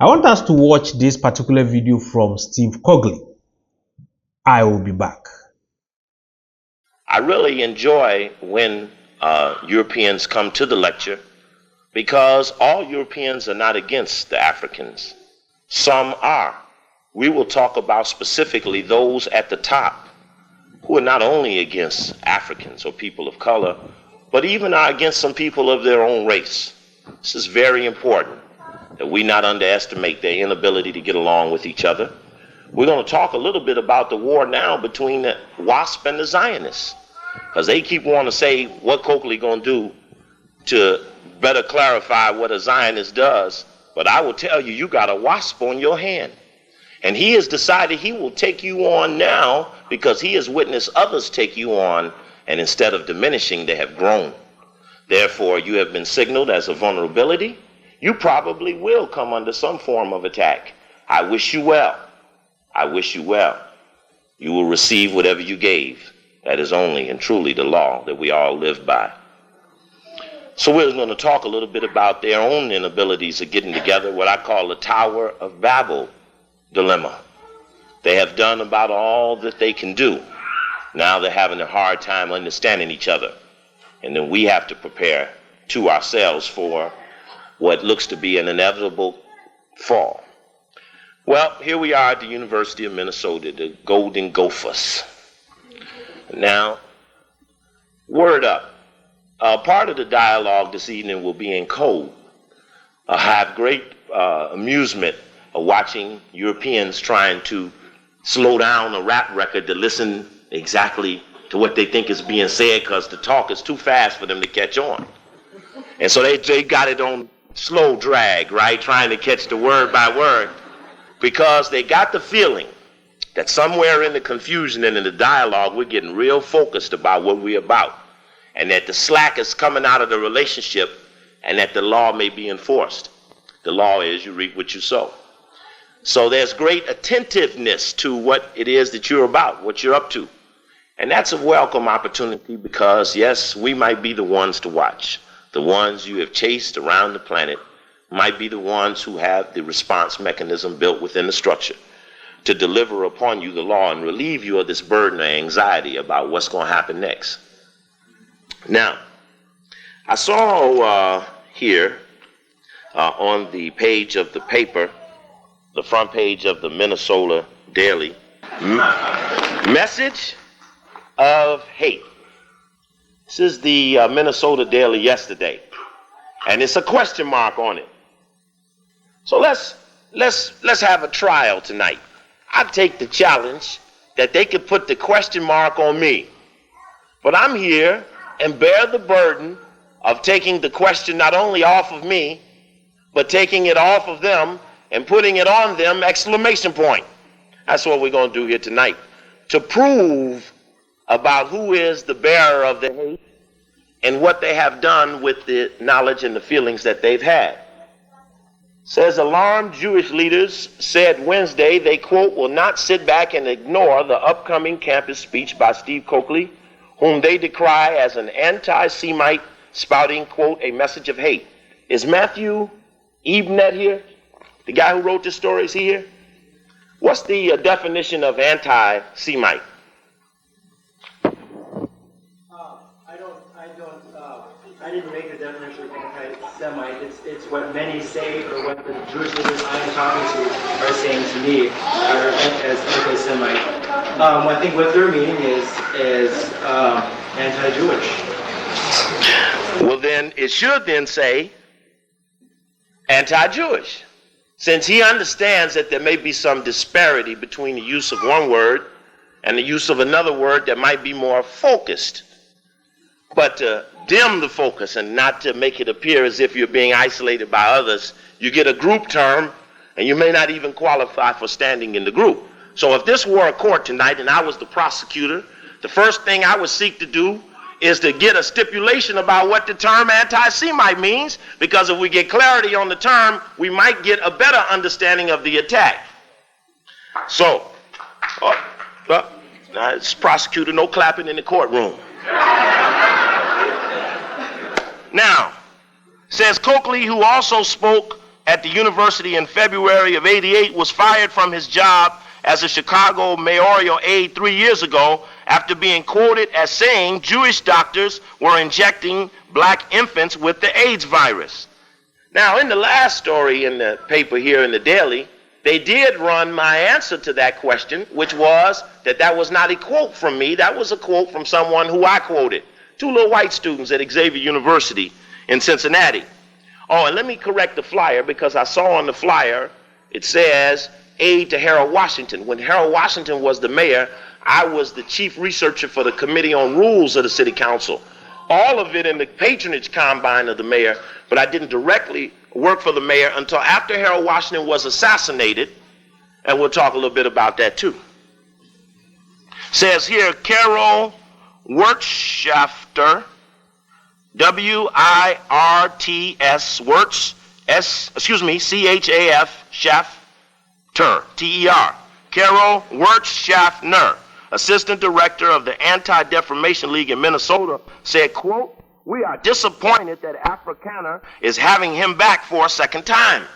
I want us to watch this particular video from Steve Cogley. I will be back. I really enjoy when Europeans come to the lecture, because all Europeans are not against the Africans. Some are. We will talk about specifically those at the top who are not only against Africans or people of color, but even are against some people of their own race. This is very important, that we not underestimate their inability to get along with each other. We're going to talk a little bit about the war now between the WASP and the Zionists, because they keep wanting to say what Coakley going to do to better clarify what a Zionist does. But I will tell you, you got a WASP on your hand. And he has decided he will take you on now because he has witnessed others take you on, and instead of diminishing, they have grown. Therefore, you have been signaled as a vulnerability. You probably will come under some form of attack. I wish you well. I wish you well. You will receive whatever you gave. That is only and truly the law that we all live by. So we're going to talk a little bit about their own inabilities of getting together, what I call the Tower of Babel dilemma. They have done about all that they can do. Now they're having a hard time understanding each other. And then we have to prepare to ourselves for what looks to be an inevitable fall. Well, here we are at the University of Minnesota, the Golden Gophers. Now, word up. Part of the dialogue this evening will be in code. I have great amusement of watching Europeans trying to slow down a rap record to listen exactly to what they think is being said, because the talk is too fast for them to catch on. And so they got it on slow drag, right, trying to catch the word by word, because they got the feeling that somewhere in the confusion and in the dialogue, we're getting real focused about what we're about, and that the slack is coming out of the relationship, and that the law may be enforced. The law is you reap what you sow. So there's great attentiveness to what it is that you're about, what you're up to. And that's a welcome opportunity, because, yes, we might be the ones to watch. The ones you have chased around the planet might be the ones who have the response mechanism built within the structure to deliver upon you the law and relieve you of this burden of anxiety about what's going to happen next. Now, I saw here on the page of the paper, the front page of the Minnesota Daily, message of hate. This is the Minnesota Daily yesterday, and it's a question mark on it. So let's have a trial tonight. I take the challenge that they could put the question mark on me, but I'm here and bear the burden of taking the question not only off of me, but taking it off of them and putting it on them, exclamation point. That's what we're going to do here tonight, to prove about who is the bearer of the hate and what they have done with the knowledge and the feelings that they've had. Says alarmed Jewish leaders said Wednesday they, quote, will not sit back and ignore the upcoming campus speech by Steve Coakley, whom they decry as an anti-Semite spouting, quote, a message of hate. Is Matthew Ebenet here? The guy who wrote this story, is he here? What's the definition of anti-Semite? I didn't make the definition of anti-Semite. It's what many say, or what the Jewish leaders I'm talking to are saying to me as anti-Semite. I think what they're meaning is anti-Jewish. Well, then it should then say anti-Jewish, since he understands that there may be some disparity between the use of one word and the use of another word that might be more focused. But to dim the focus and not to make it appear as if you're being isolated by others, you get a group term and you may not even qualify for standing in the group. So if this were a court tonight and I was the prosecutor, the first thing I would seek to do is to get a stipulation about what the term anti-Semite means, because if we get clarity on the term, we might get a better understanding of the attack. So, it's prosecutor, no clapping in the courtroom. Now, says Coakley, who also spoke at the university in February of '88 was fired from his job as a Chicago mayoral aide 3 years ago after being quoted as saying Jewish doctors were injecting black infants with the AIDS virus. Now, in the last story in the paper here in the Daily, they did run my answer to that question, which was that was not a quote from me. That was a quote from someone who I quoted. 2 little white students at Xavier University in Cincinnati. Oh, and let me correct the flyer, because I saw on the flyer it says aide to Harold Washington. When Harold Washington was the mayor, I was the chief researcher for the Committee on Rules of the City Council. All of it in the patronage combine of the mayor, but I didn't directly work for the mayor until after Harold Washington was assassinated, and we'll talk a little bit about that too. Says here, Carol Wirtschafter, W-I-R-T-S, Wirtz, C-H-A-F, Schafter, T-E-R. Carol Wirtschafter, Assistant Director of the Anti-Defamation League in Minnesota, said, quote, "We are disappointed that Afrikaner is having him back for a second time."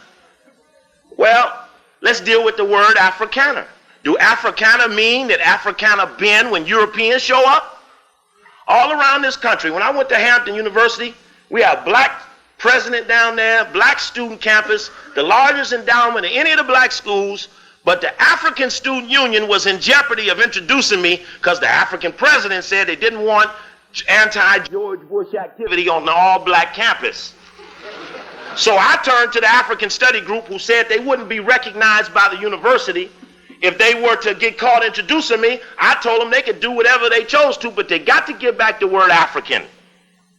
Well, let's deal with the word Afrikaner. Do Afrikaner mean that Afrikaner been when Europeans show up? All around this country, when I went to Hampton University, we have black president down there, black student campus, the largest endowment of any of the black schools, but the African Student Union was in jeopardy of introducing me because the African president said they didn't want anti-George Bush activity on the all-black campus. So I turned to the African Study Group, who said they wouldn't be recognized by the university if they were to get caught introducing me. I told them they could do whatever they chose to, but they got to get back the word African,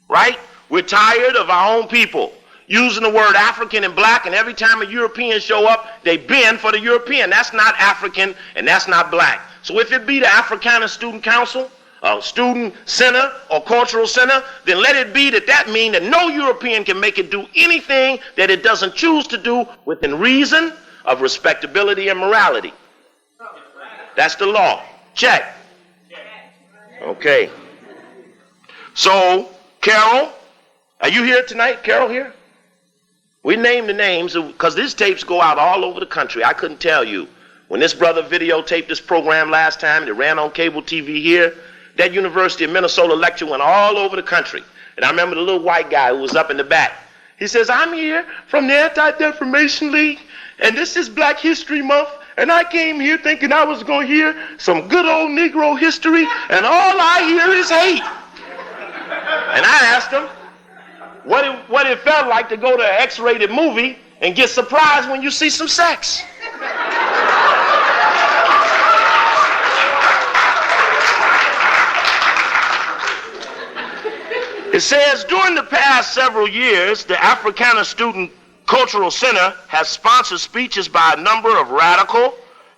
right? We're tired of our own people using the word African and black, and every time a European show up, they bend for the European. That's not African, and that's not black. So if it be the Afrikaner Student Council, Student Center, or Cultural Center, then let it be that means that no European can make it do anything that it doesn't choose to do within reason of respectability and morality. That's the law. Check. Okay. So, Carol, are you here tonight? Carol here? We named the names because these tapes go out all over the country. I couldn't tell you. When this brother videotaped this program last time, it ran on cable TV here, that University of Minnesota lecture went all over the country. And I remember the little white guy who was up in the back. He says, "I'm here from the Anti-Defamation League, and this is Black History Month, and I came here thinking I was going to hear some good old Negro history, and all I hear is hate." And I asked him what it felt like to go to an X-rated movie and get surprised when you see some sex. It says, during the past several years, the Afrikaner Student Cultural Center has sponsored speeches by a number of radical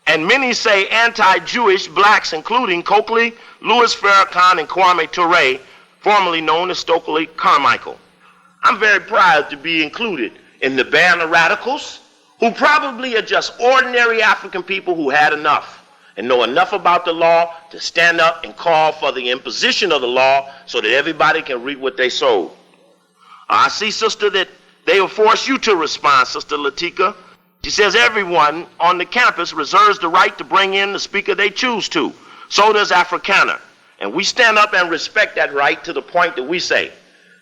and many say anti-Jewish blacks, including Coakley, Louis Farrakhan, and Kwame Ture, formerly known as Stokely Carmichael. I'm very proud to be included in the band of radicals who probably are just ordinary African people who had enough and know enough about the law to stand up and call for the imposition of the law so that everybody can reap what they sowed. I see, sister, that they will force you to respond, Sister Latika. She says everyone on the campus reserves the right to bring in the speaker they choose to. So does Afrikaner. And we stand up and respect that right to the point that we say,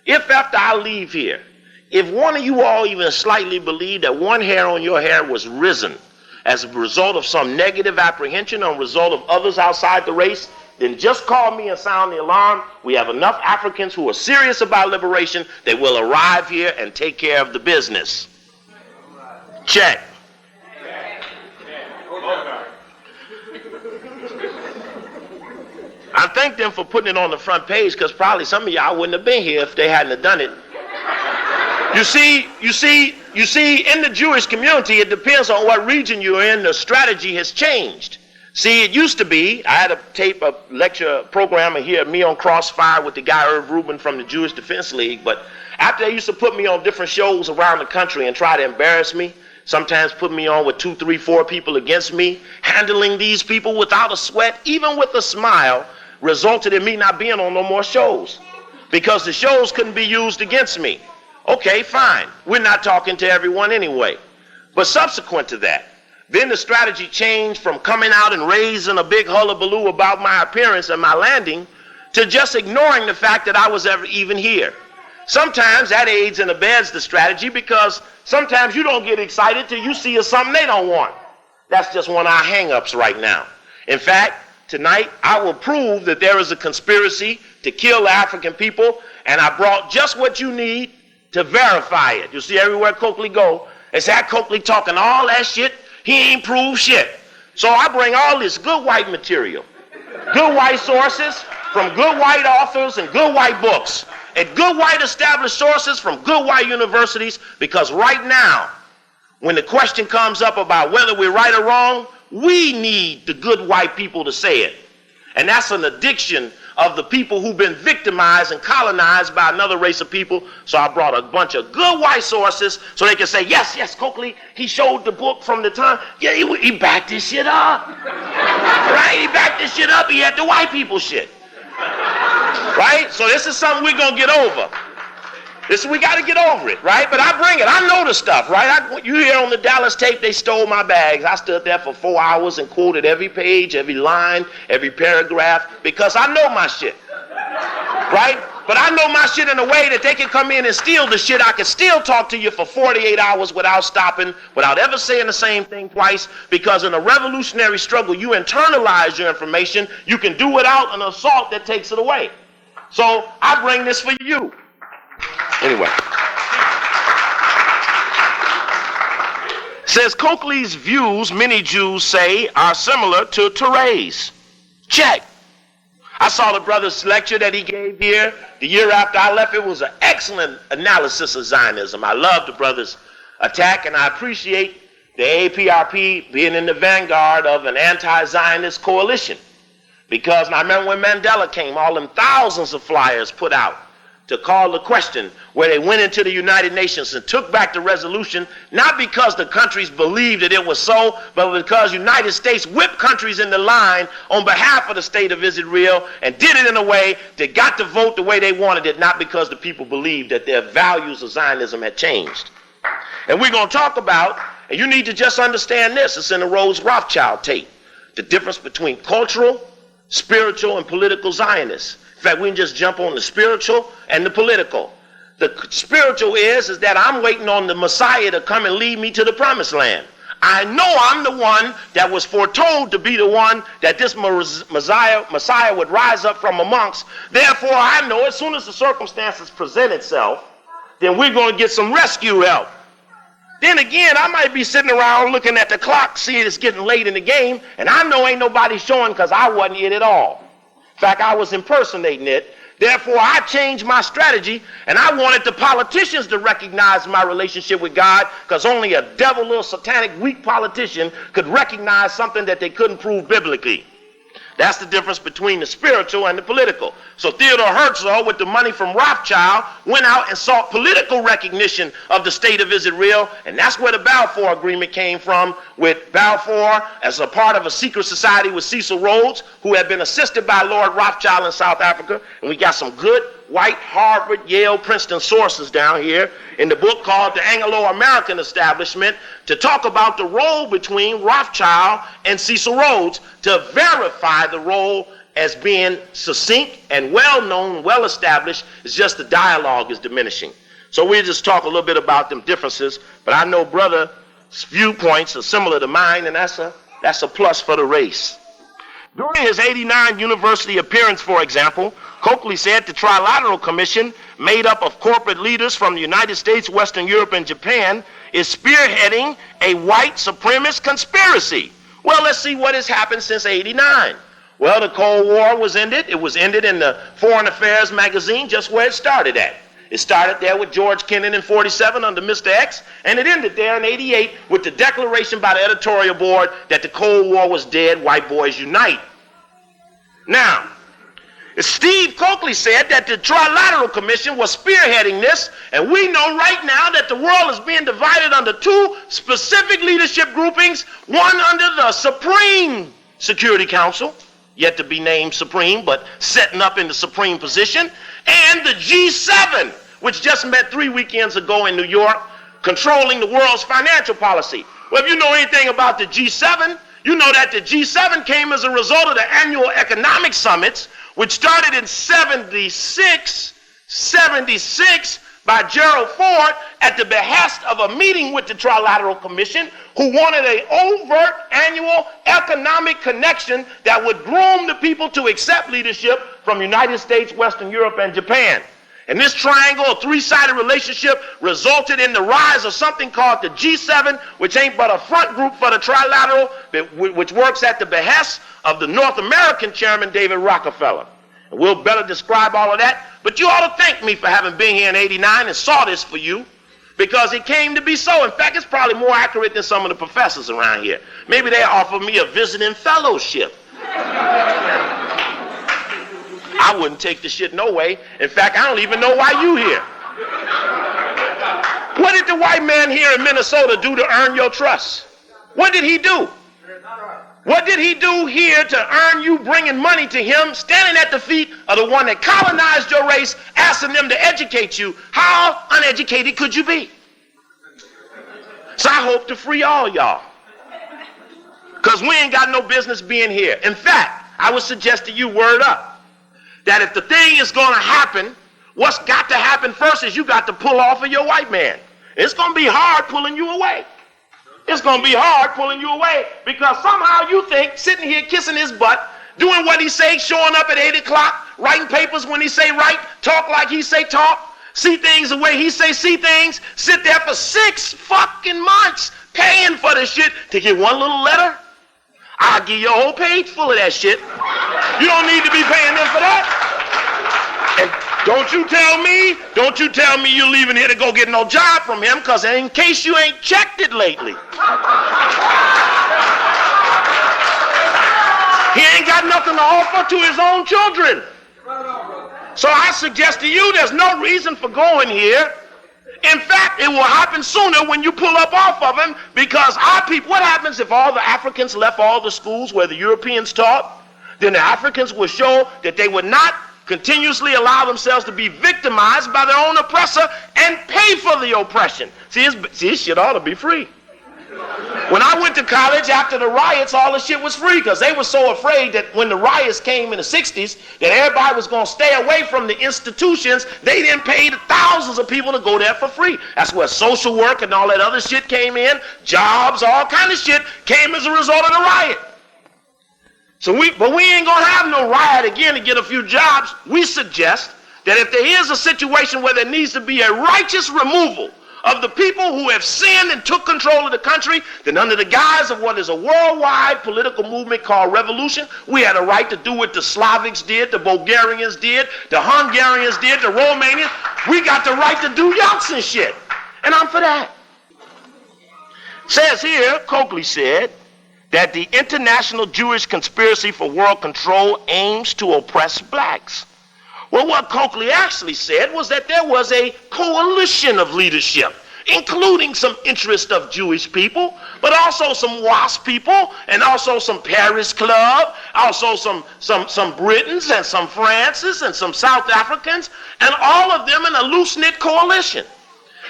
if after I leave here, if one of you all even slightly believe that one hair on your hair was risen as a result of some negative apprehension or a result of others outside the race, then just call me and sound the alarm. We have enough Africans who are serious about liberation that will arrive here and take care of the business. Check. I thank them for putting it on the front page because probably some of y'all wouldn't have been here if they hadn't have done it. You see, in the Jewish community, it depends on what region you're in, the strategy has changed. See, it used to be, I had a lecture program here, me on Crossfire with the guy Irv Rubin from the Jewish Defense League, but after they used to put me on different shows around the country and try to embarrass me, sometimes put me on with 2, 3, 4 people against me, handling these people without a sweat, even with a smile, resulted in me not being on no more shows because the shows couldn't be used against me. Okay, fine. We're not talking to everyone anyway. But subsequent to that, then the strategy changed from coming out and raising a big hullabaloo about my appearance and my landing to just ignoring the fact that I was ever even here. Sometimes that aids and abets the strategy because sometimes you don't get excited till you see something they don't want. That's just one of our hang-ups right now. In fact, tonight I will prove that there is a conspiracy to kill the African people, and I brought just what you need to verify it. You see everywhere Coakley go, it's that Coakley talking all that shit. He ain't proved shit. So I bring all this good white material, good white sources from good white authors and good white books, and good white established sources from good white universities, because right now, when the question comes up about whether we're right or wrong, we need the good white people to say it. And that's an addiction of the people who've been victimized and colonized by another race of people. So I brought a bunch of good white sources so they can say, yes, Coakley, he showed the book from the time. Yeah, he backed this shit up. Right? He backed this shit up. He had the white people shit. Right? So this is something we're going to get over. We got to get over it, right? But I bring it. I know the stuff, right? You hear on the Dallas tape, they stole my bags. I stood there for 4 hours and quoted every page, every line, every paragraph, because I know my shit, right? But I know my shit in a way that they can come in and steal the shit. I can still talk to you for 48 hours without stopping, without ever saying the same thing twice, because in a revolutionary struggle, you internalize your information. You can do without an assault that takes it away. So I bring this for you. Anyway, says Coakley's views, many Jews say, are similar to Touré's. Check. I saw the brother's lecture that he gave here the year after I left. It was an excellent analysis of Zionism. I love the brother's attack, and I appreciate the AAPRP being in the vanguard of an anti-Zionist coalition. Because I remember when Mandela came, all them thousands of flyers put out to call the question, where they went into the United Nations and took back the resolution, not because the countries believed that it was so, but because United States whipped countries into line on behalf of the state of Israel and did it in a way that got to vote the way they wanted it, not because the people believed that their values of Zionism had changed. And we're going to talk about, and you need to just understand this, it's in the Rose Rothschild tape, the difference between cultural, spiritual, and political Zionists. In fact, we can just jump on the spiritual and the political. The spiritual is that I'm waiting on the Messiah to come and lead me to the promised land. I know I'm the one that was foretold to be the one that this Messiah would rise up from amongst. Therefore, I know as soon as the circumstances present itself, then we're going to get some rescue help. Then again, I might be sitting around looking at the clock, seeing it's getting late in the game, and I know ain't nobody showing because I wasn't it at all. In fact, I was impersonating it. Therefore, I changed my strategy, and I wanted the politicians to recognize my relationship with God, because only a devil, little satanic, weak politician could recognize something that they couldn't prove biblically. That's the difference between the spiritual and the political. So Theodore Herzl, with the money from Rothschild, went out and sought political recognition of the state of Israel, and that's where the Balfour Agreement came from, with Balfour as a part of a secret society with Cecil Rhodes, who had been assisted by Lord Rothschild in South Africa. And we got some good white Harvard, Yale, Princeton sources down here in the book called The Anglo-American Establishment to talk about the role between Rothschild and Cecil Rhodes to verify the role as being succinct and well-known, well-established. It's just the dialogue is diminishing. So we'll just talk a little bit about them differences, but I know brother's viewpoints are similar to mine, and that's a plus for the race. During his 89 university appearance, for example, Coakley said the Trilateral Commission, made up of corporate leaders from the United States, Western Europe, and Japan, is spearheading a white supremacist conspiracy. Well, let's see what has happened since 89. Well, the Cold War was ended. It was ended in the Foreign Affairs magazine, just where it started at. It started there with George Kennan in 47 under Mr. X, and it ended there in 88 with the declaration by the editorial board that the Cold War was dead, white boys unite. Now, Steve Coakley said that the Trilateral Commission was spearheading this, and we know right now that the world is being divided under two specific leadership groupings, one under the Supreme Security Council, yet to be named Supreme, but setting up in the Supreme position, and the G7, which just met 3 weekends ago in New York, controlling the world's financial policy. Well, if you know anything about the G7, you know that the G7 came as a result of the annual economic summits, which started in 76 by Gerald Ford at the behest of a meeting with the Trilateral Commission, who wanted an overt annual economic connection that would groom the people to accept leadership from the United States, Western Europe, and Japan. And this triangle, a three-sided relationship, resulted in the rise of something called the G7, which ain't but a front group for the Trilateral, which works at the behest of the North American chairman, David Rockefeller. And we'll better describe all of that. But you ought to thank me for having been here in '89 and saw this for you, because it came to be so. In fact, it's probably more accurate than some of the professors around here. Maybe they offer me a visiting fellowship. I wouldn't take the shit no way. In fact, I don't even know why you here. What did the white man here in Minnesota do to earn your trust? What did he do? What did he do here to earn you bringing money to him, standing at the feet of the one that colonized your race, asking them to educate you? How uneducated could you be? So I hope to free all y'all, because we ain't got no business being here. In fact, I would suggest to you, word up, that if the thing is going to happen, what's got to happen first is you got to pull off of your white man. It's going to be hard pulling you away. It's going to be hard pulling you away, because somehow you think sitting here kissing his butt, doing what he say, showing up at 8 o'clock, writing papers when he say write, talk like he say talk, see things the way he say see things, sit there for 6 fucking months paying for this shit to get one little letter. I'll give you a whole page full of that shit. You don't need to be paying them for that. And don't you tell me you're leaving here to go get no job from him, because in case you ain't checked it lately, he ain't got nothing to offer to his own children. So I suggest to you, there's no reason for going here. In fact, it will happen sooner when you pull up off of him, because our people, what happens if all the Africans left all the schools where the Europeans taught? Then the Africans will show that they would not continuously allow themselves to be victimized by their own oppressor and pay for the oppression. See, this shit ought to be free. When I went to college after the riots, all the shit was free, because they were so afraid that when the riots came in the 60s, that everybody was going to stay away from the institutions. They didn't pay the thousands of people to go there for free. That's where social work and all that other shit came in. Jobs, all kind of shit came as a result of the riot. But we ain't going to have no riot again to get a few jobs. We suggest that if there is a situation where there needs to be a righteous removal of the people who have sinned and took control of the country, then under the guise of what is a worldwide political movement called revolution, we had a right to do what the Slavics did, the Bulgarians did, the Hungarians did, the Romanians. We got the right to do Yeltsin shit. And I'm for that. Says here, Coakley said, that the international Jewish conspiracy for world control aims to oppress blacks. Well, what Coakley actually said was that there was a coalition of leadership, including some interest of Jewish people, but also some WASP people, and also some Paris Club, also some Britons and some Frances and some South Africans, and all of them in a loose-knit coalition.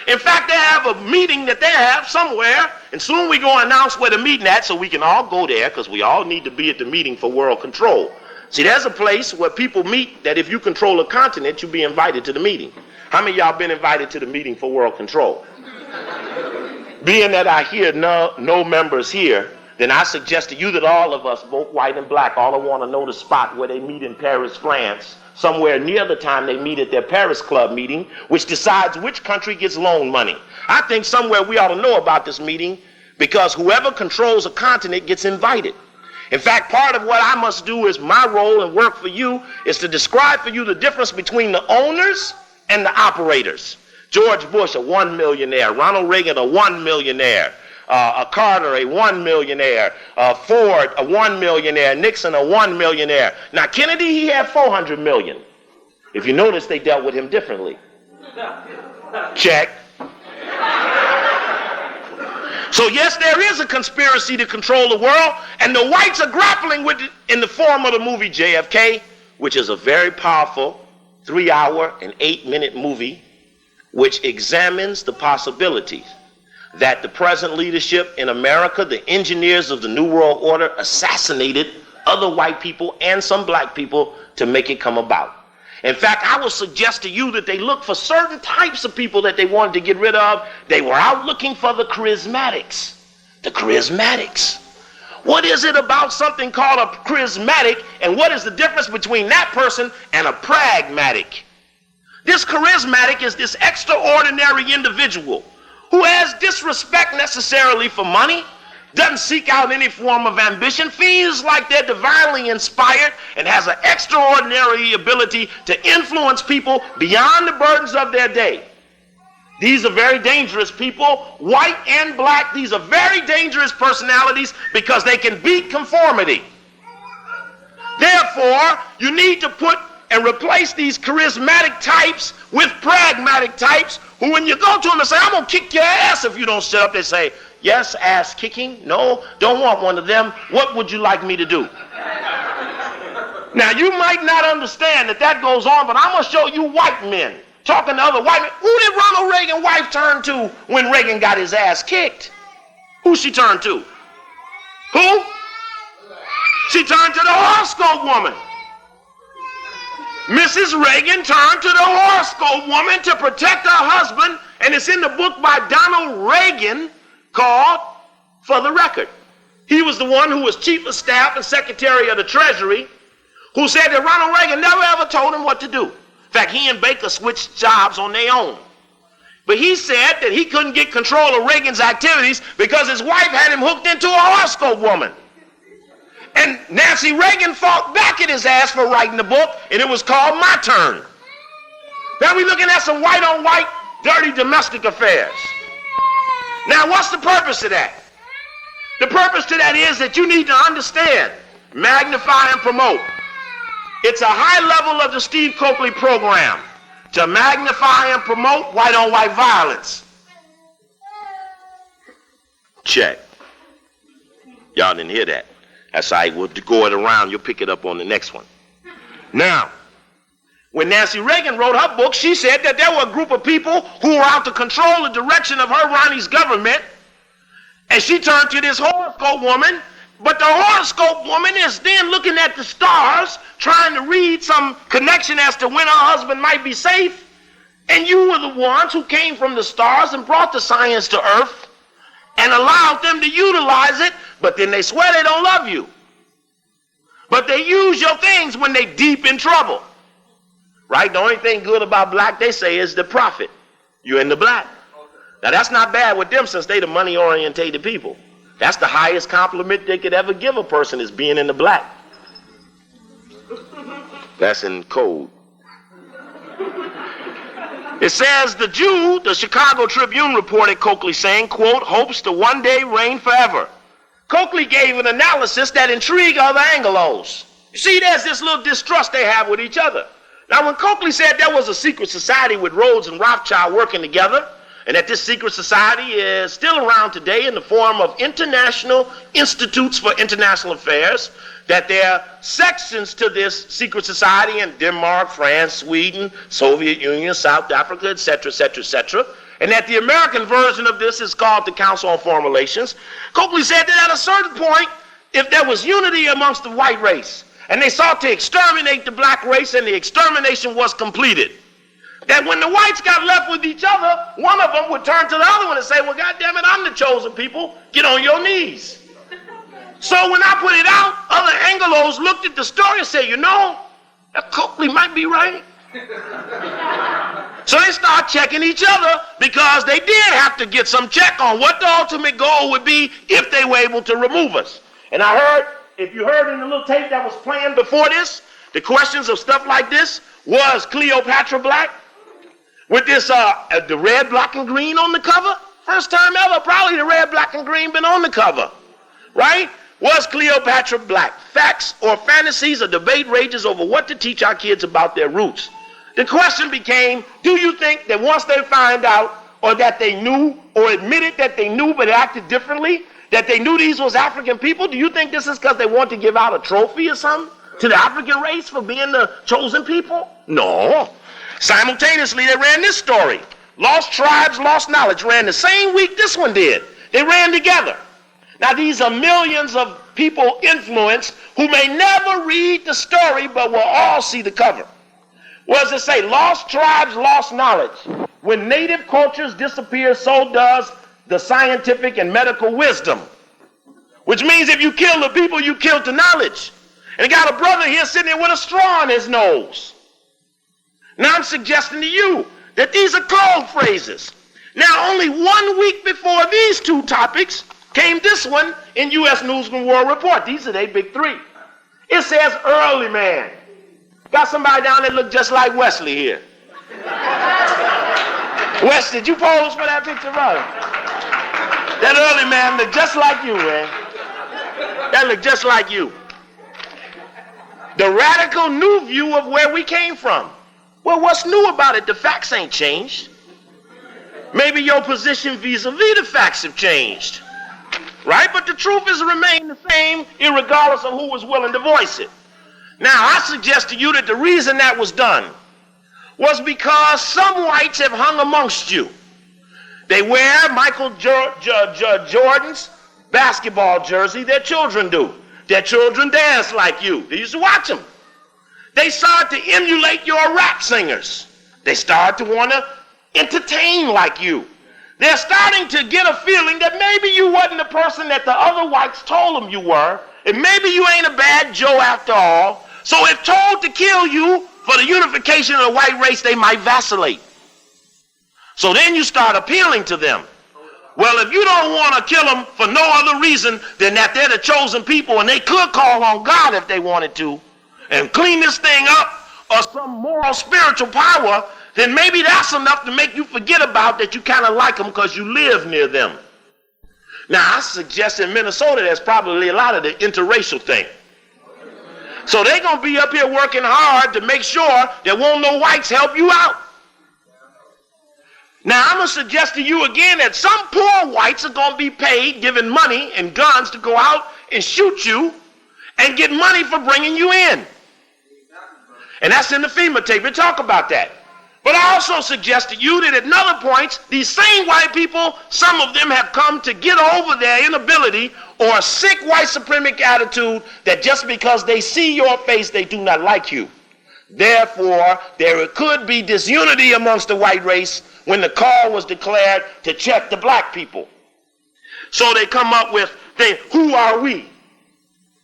In fact, they have a meeting that they have somewhere, and soon we go announce where the meeting at so we can all go there, because we all need to be at the meeting for world control. See, there's a place where people meet that if you control a continent, you'll be invited to the meeting. How many of y'all been invited to the meeting for world control? Being that I hear no members here, then I suggest to you that all of us, both white and black, all want to know the spot where they meet in Paris, France, somewhere near the time they meet at their Paris Club meeting, which decides which country gets loan money. I think somewhere we ought to know about this meeting, because whoever controls a continent gets invited. In fact, part of what I must do is my role and work for you is to describe for you the difference between the owners and the operators. George Bush, a $1 millionaire. Ronald Reagan, a $1 millionaire. Carter, a $1 millionaire. Ford, a $1 millionaire. Nixon, a $1 millionaire. Now, Kennedy, he had $400 million. If you notice, they dealt with him differently. Check. So yes, there is a conspiracy to control the world, and the whites are grappling with it in the form of the movie JFK, which is a very powerful 3-hour and 8-minute movie which examines the possibility that the present leadership in America, the engineers of the New World Order, assassinated other white people and some black people to make it come about. In fact, I will suggest to you that they looked for certain types of people that they wanted to get rid of. They were out looking for the charismatics. The charismatics. What is it about something called a charismatic, and what is the difference between that person and a pragmatic? This charismatic is this extraordinary individual who has disrespect necessarily for money, doesn't seek out any form of ambition, feels like they're divinely inspired, and has an extraordinary ability to influence people beyond the burdens of their day. These are very dangerous people, white and black. These are very dangerous personalities because they can beat conformity. Therefore, you need to put and replace these charismatic types with pragmatic types who, when you go to them and say, I'm going to kick your ass if you don't shut up, they say, yes, ass kicking. No, don't want one of them. What would you like me to do? Now, you might not understand that goes on, but I'm going to show you white men talking to other white men. Who did Ronald Reagan's wife turn to when Reagan got his ass kicked? Who she turned to? Who? She turned to the horoscope woman. Mrs. Reagan turned to the horoscope woman to protect her husband, and it's in the book by Donald Reagan called For the Record. He was the one who was chief of staff and secretary of the Treasury, who said that Ronald Reagan never ever told him what to do. In fact, he and Baker switched jobs on their own. But he said that he couldn't get control of Reagan's activities because his wife had him hooked into a horoscope woman. And Nancy Reagan fought back at his ass for writing the book, and it was called My Turn. Now we're looking at some white on white, dirty domestic affairs. Now what's the purpose of that? The purpose to that is that you need to understand, magnify and promote. It's a high level of the Steve Coakley program to magnify and promote white on white violence. Check. Y'all didn't hear that. That's all right. We'll go it around. You'll pick it up on the next one. Now, when Nancy Reagan wrote her book, she said that there were a group of people who were out to control the direction of her Ronnie's government, and she turned to this horoscope woman. But the horoscope woman is then looking at the stars, trying to read some connection as to when her husband might be safe. And you were the ones who came from the stars and brought the science to earth and allowed them to utilize it, but then they swear they don't love you. But they use your things when they deep in trouble. Right? The only thing good about black, they say, is the profit. You're in the black. Now that's not bad with them since they the money-orientated people. That's the highest compliment they could ever give a person, is being in the black. That's in code. It says the Jew, the Chicago Tribune reported Coakley saying, quote, hopes to one day reign forever. Coakley gave an analysis that intrigued other Anglos. You see, there's this little distrust they have with each other. Now, when Coakley said there was a secret society with Rhodes and Rothschild working together, and that this secret society is still around today in the form of international institutes for international affairs, that there are sections to this secret society in Denmark, France, Sweden, Soviet Union, South Africa, etc., etc., etc., and that the American version of this is called the Council on Foreign Relations. Coakley said that at a certain point, if there was unity amongst the white race, and they sought to exterminate the black race, and the extermination was completed, that when the whites got left with each other, one of them would turn to the other one and say, well, goddamn it, I'm the chosen people. Get on your knees. So when I put it out, other Anglos looked at the story and said, you know, that Coakley might be right. So they start checking each other because they did have to get some check on what the ultimate goal would be if they were able to remove us. And I heard, if you heard in the little tape that was playing before this, the questions of stuff like this, was Cleopatra black? With this, the red, black, and green on the cover? First time ever, probably the red, black, and green been on the cover, right? Was Cleopatra black? Facts or fantasies? A debate rages over what to teach our kids about their roots. The question became, do you think that once they find out, or that they knew, or admitted that they knew but acted differently, that they knew these was African people, do you think this is because they want to give out a trophy or something to the African race for being the chosen people? No. Simultaneously, they ran this story. Lost Tribes, Lost Knowledge ran the same week this one did. They ran together. Now these are millions of people influenced who may never read the story but will all see the cover. What does it say? Lost Tribes, Lost Knowledge. When native cultures disappear, so does the scientific and medical wisdom. Which means if you kill the people, you killed the knowledge. And got a brother here sitting there with a straw in his nose. Now I'm suggesting to you that these are code phrases. Now only 1 week before these two topics came this one in U.S. News and World Report. These are their big three. It says early man. Got somebody down there look just like Wesley here. Wes, did you pose for that picture, brother? That early man looked just like you, man. That looked just like you. The radical new view of where we came from. Well, what's new about it? The facts ain't changed. Maybe your position vis-a-vis the facts have changed. Right? But the truth has remained the same, irregardless of who was willing to voice it. Now, I suggest to you that the reason that was done was because some whites have hung amongst you. They wear Michael Jordan's basketball jersey. Their children do. Their children dance like you. They used to watch them. They start to emulate your rap singers. They start to want to entertain like you. They're starting to get a feeling that maybe you wasn't the person that the other whites told them you were, and maybe you ain't a bad Joe after all. So if told to kill you for the unification of the white race, they might vacillate. So then you start appealing to them. Well, if you don't want to kill them for no other reason than that they're the chosen people and they could call on God if they wanted to and clean this thing up, or some moral spiritual power, then maybe that's enough to make you forget about that you kind of like them because you live near them. Now, I suggest in Minnesota there's probably a lot of the interracial thing. So they're going to be up here working hard to make sure there won't no whites help you out. Now, I'm going to suggest to you again that some poor whites are going to be paid, given money and guns to go out and shoot you and get money for bringing you in. And that's in the FEMA tape. We'll talk about that. But I also suggest to you that at other points, these same white people, some of them have come to get over their inability or a sick white supremacic attitude that just because they see your face, they do not like you. Therefore, there could be disunity amongst the white race when the call was declared to check the black people. So they come up with, who are we?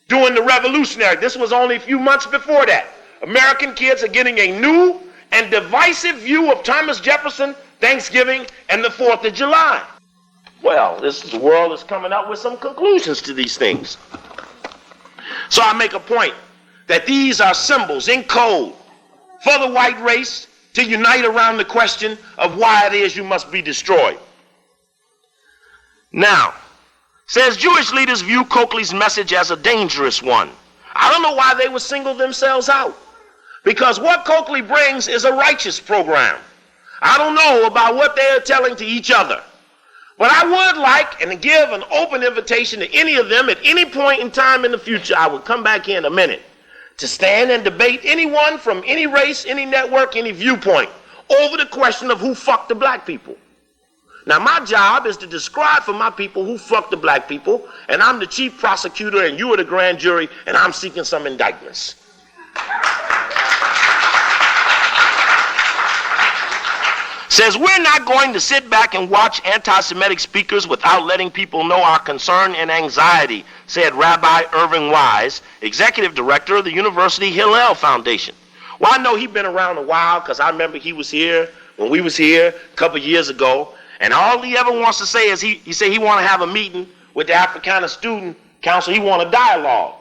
During the Revolutionary, this was only a few months before that. American kids are getting a new and divisive view of Thomas Jefferson, Thanksgiving, and the 4th of July. Well, the world is coming up with some conclusions to these things. So I make a point that these are symbols in code for the white race to unite around the question of why it is you must be destroyed. Now, says Jewish leaders view Coakley's message as a dangerous one. I don't know why they would single themselves out. Because what Coakley brings is a righteous program. I don't know about what they are telling to each other. But I would like and give an open invitation to any of them at any point in time in the future. I will come back here in a minute to stand and debate anyone from any race, any network, any viewpoint over the question of who fucked the black people. Now, my job is to describe for my people who fucked the black people, and I'm the chief prosecutor and you are the grand jury, and I'm seeking some indictments. Says we're not going to sit back and watch anti-Semitic speakers without letting people know our concern and anxiety, said Rabbi Irving Wise, executive director of the University Hillel Foundation. Well, I know he's been around a while because I remember he was here when we was here a couple years ago, and all he ever wants to say is he said he want to have a meeting with the Africana Student Council. He want a dialogue.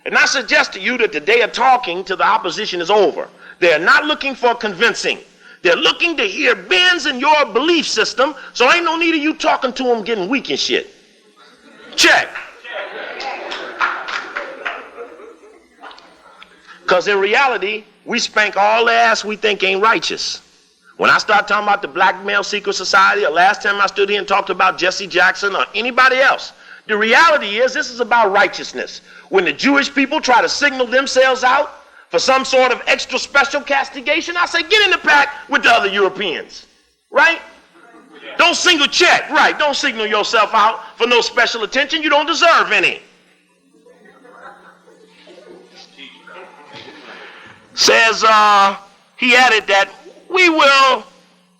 And I suggest to you that the day of talking to the opposition is over. They're not looking for convincing. They're looking to hear bends in your belief system, so ain't no need of you talking to them getting weak and shit. Check. Because in reality, we spank all the ass we think ain't righteous. When I start talking about the Black Male Secret Society, or last time I stood here and talked about Jesse Jackson or anybody else, the reality is this is about righteousness. When the Jewish people try to signal themselves out for some sort of extra special castigation, I say, get in the pack with the other Europeans, right? Don't single check, right? Don't signal yourself out for no special attention. You don't deserve any. Says, he added that we will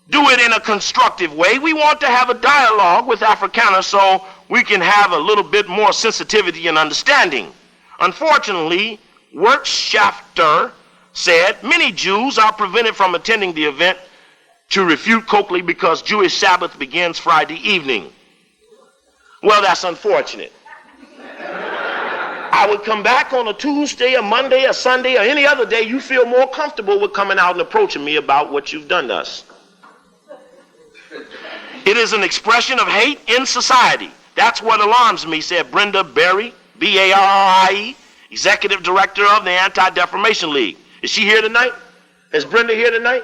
do it in a constructive way. We want to have a dialogue with Afrikaners so we can have a little bit more sensitivity and understanding. Unfortunately, Wirtschafter said many Jews are prevented from attending the event to refute Coakley because Jewish Sabbath begins Friday evening. Well, that's unfortunate. I would come back on a Tuesday, a Monday, a Sunday, or any other day you feel more comfortable with coming out and approaching me about what you've done to us. It is an expression of hate in society. That's what alarms me, said Brenda Berry, B-A-R-R-I-E, Executive Director of the Anti-Defamation League. Is she here tonight? Is Brenda here tonight?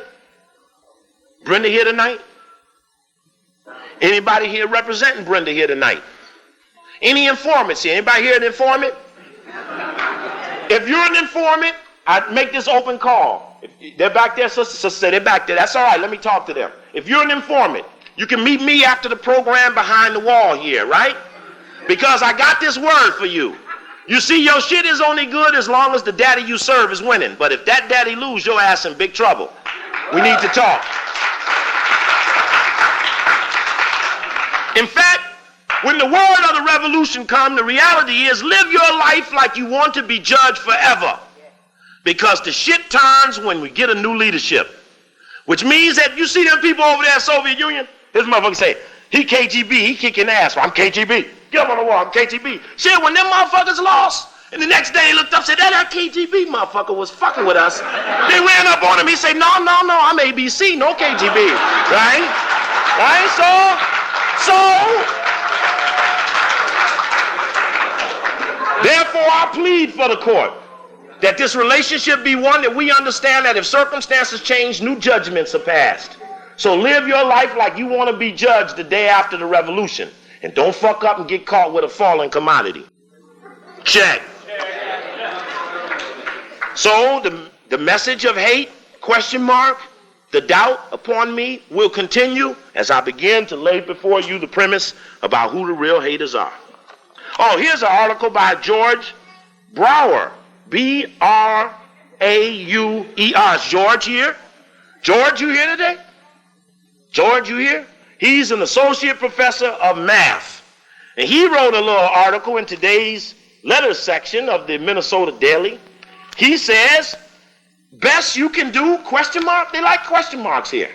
Brenda here tonight? Anybody here representing Brenda here tonight? Any informants here? Anybody here an informant? If you're an informant, I make this open call. If they're back there, sister, they're back there. That's all right. Let me talk to them. If you're an informant, you can meet me after the program behind the wall here, right? Because I got this word for you. You see, your shit is only good as long as the daddy you serve is winning. But if that daddy lose, your ass in big trouble. We need to talk. In fact, when the word of the revolution comes, the reality is live your life like you want to be judged forever. Because the shit turns when we get a new leadership. Which means that you see them people over there in Soviet Union, this motherfucker say, he KGB, he kicking ass. Well, I'm KGB. Get up on the wall, I'm KGB. Shit, when them motherfuckers lost, and the next day he looked up and said, that KGB motherfucker was fucking with us. They ran up on him. He said, no, I'm ABC, no KGB. Right? Right? So, therefore, I plead for the court that this relationship be one that we understand that if circumstances change, new judgments are passed. So live your life like you want to be judged the day after the revolution. And don't fuck up and get caught with a falling commodity. Check. So the message of hate, question mark, the doubt upon me will continue as I begin to lay before you the premise about who the real haters are. Oh, here's an article by George Brouwer, B-R-A-U-E-R. Is George here? George, you here today? George, you here? He's an associate professor of math. And he wrote a little article in today's letters section of the Minnesota Daily. He says, best you can do, question mark? They like question marks here.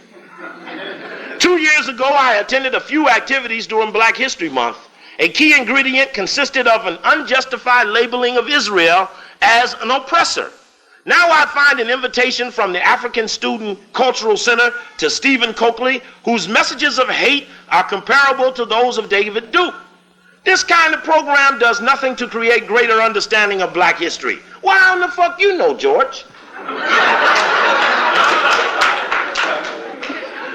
2 years ago, I attended a few activities during Black History Month. A key ingredient consisted of an unjustified labeling of Israel as an oppressor. Now I find an invitation from the African Student Cultural Center to Stephen Coakley, whose messages of hate are comparable to those of David Duke. This kind of program does nothing to create greater understanding of black history. Well, how in the fuck you know, George?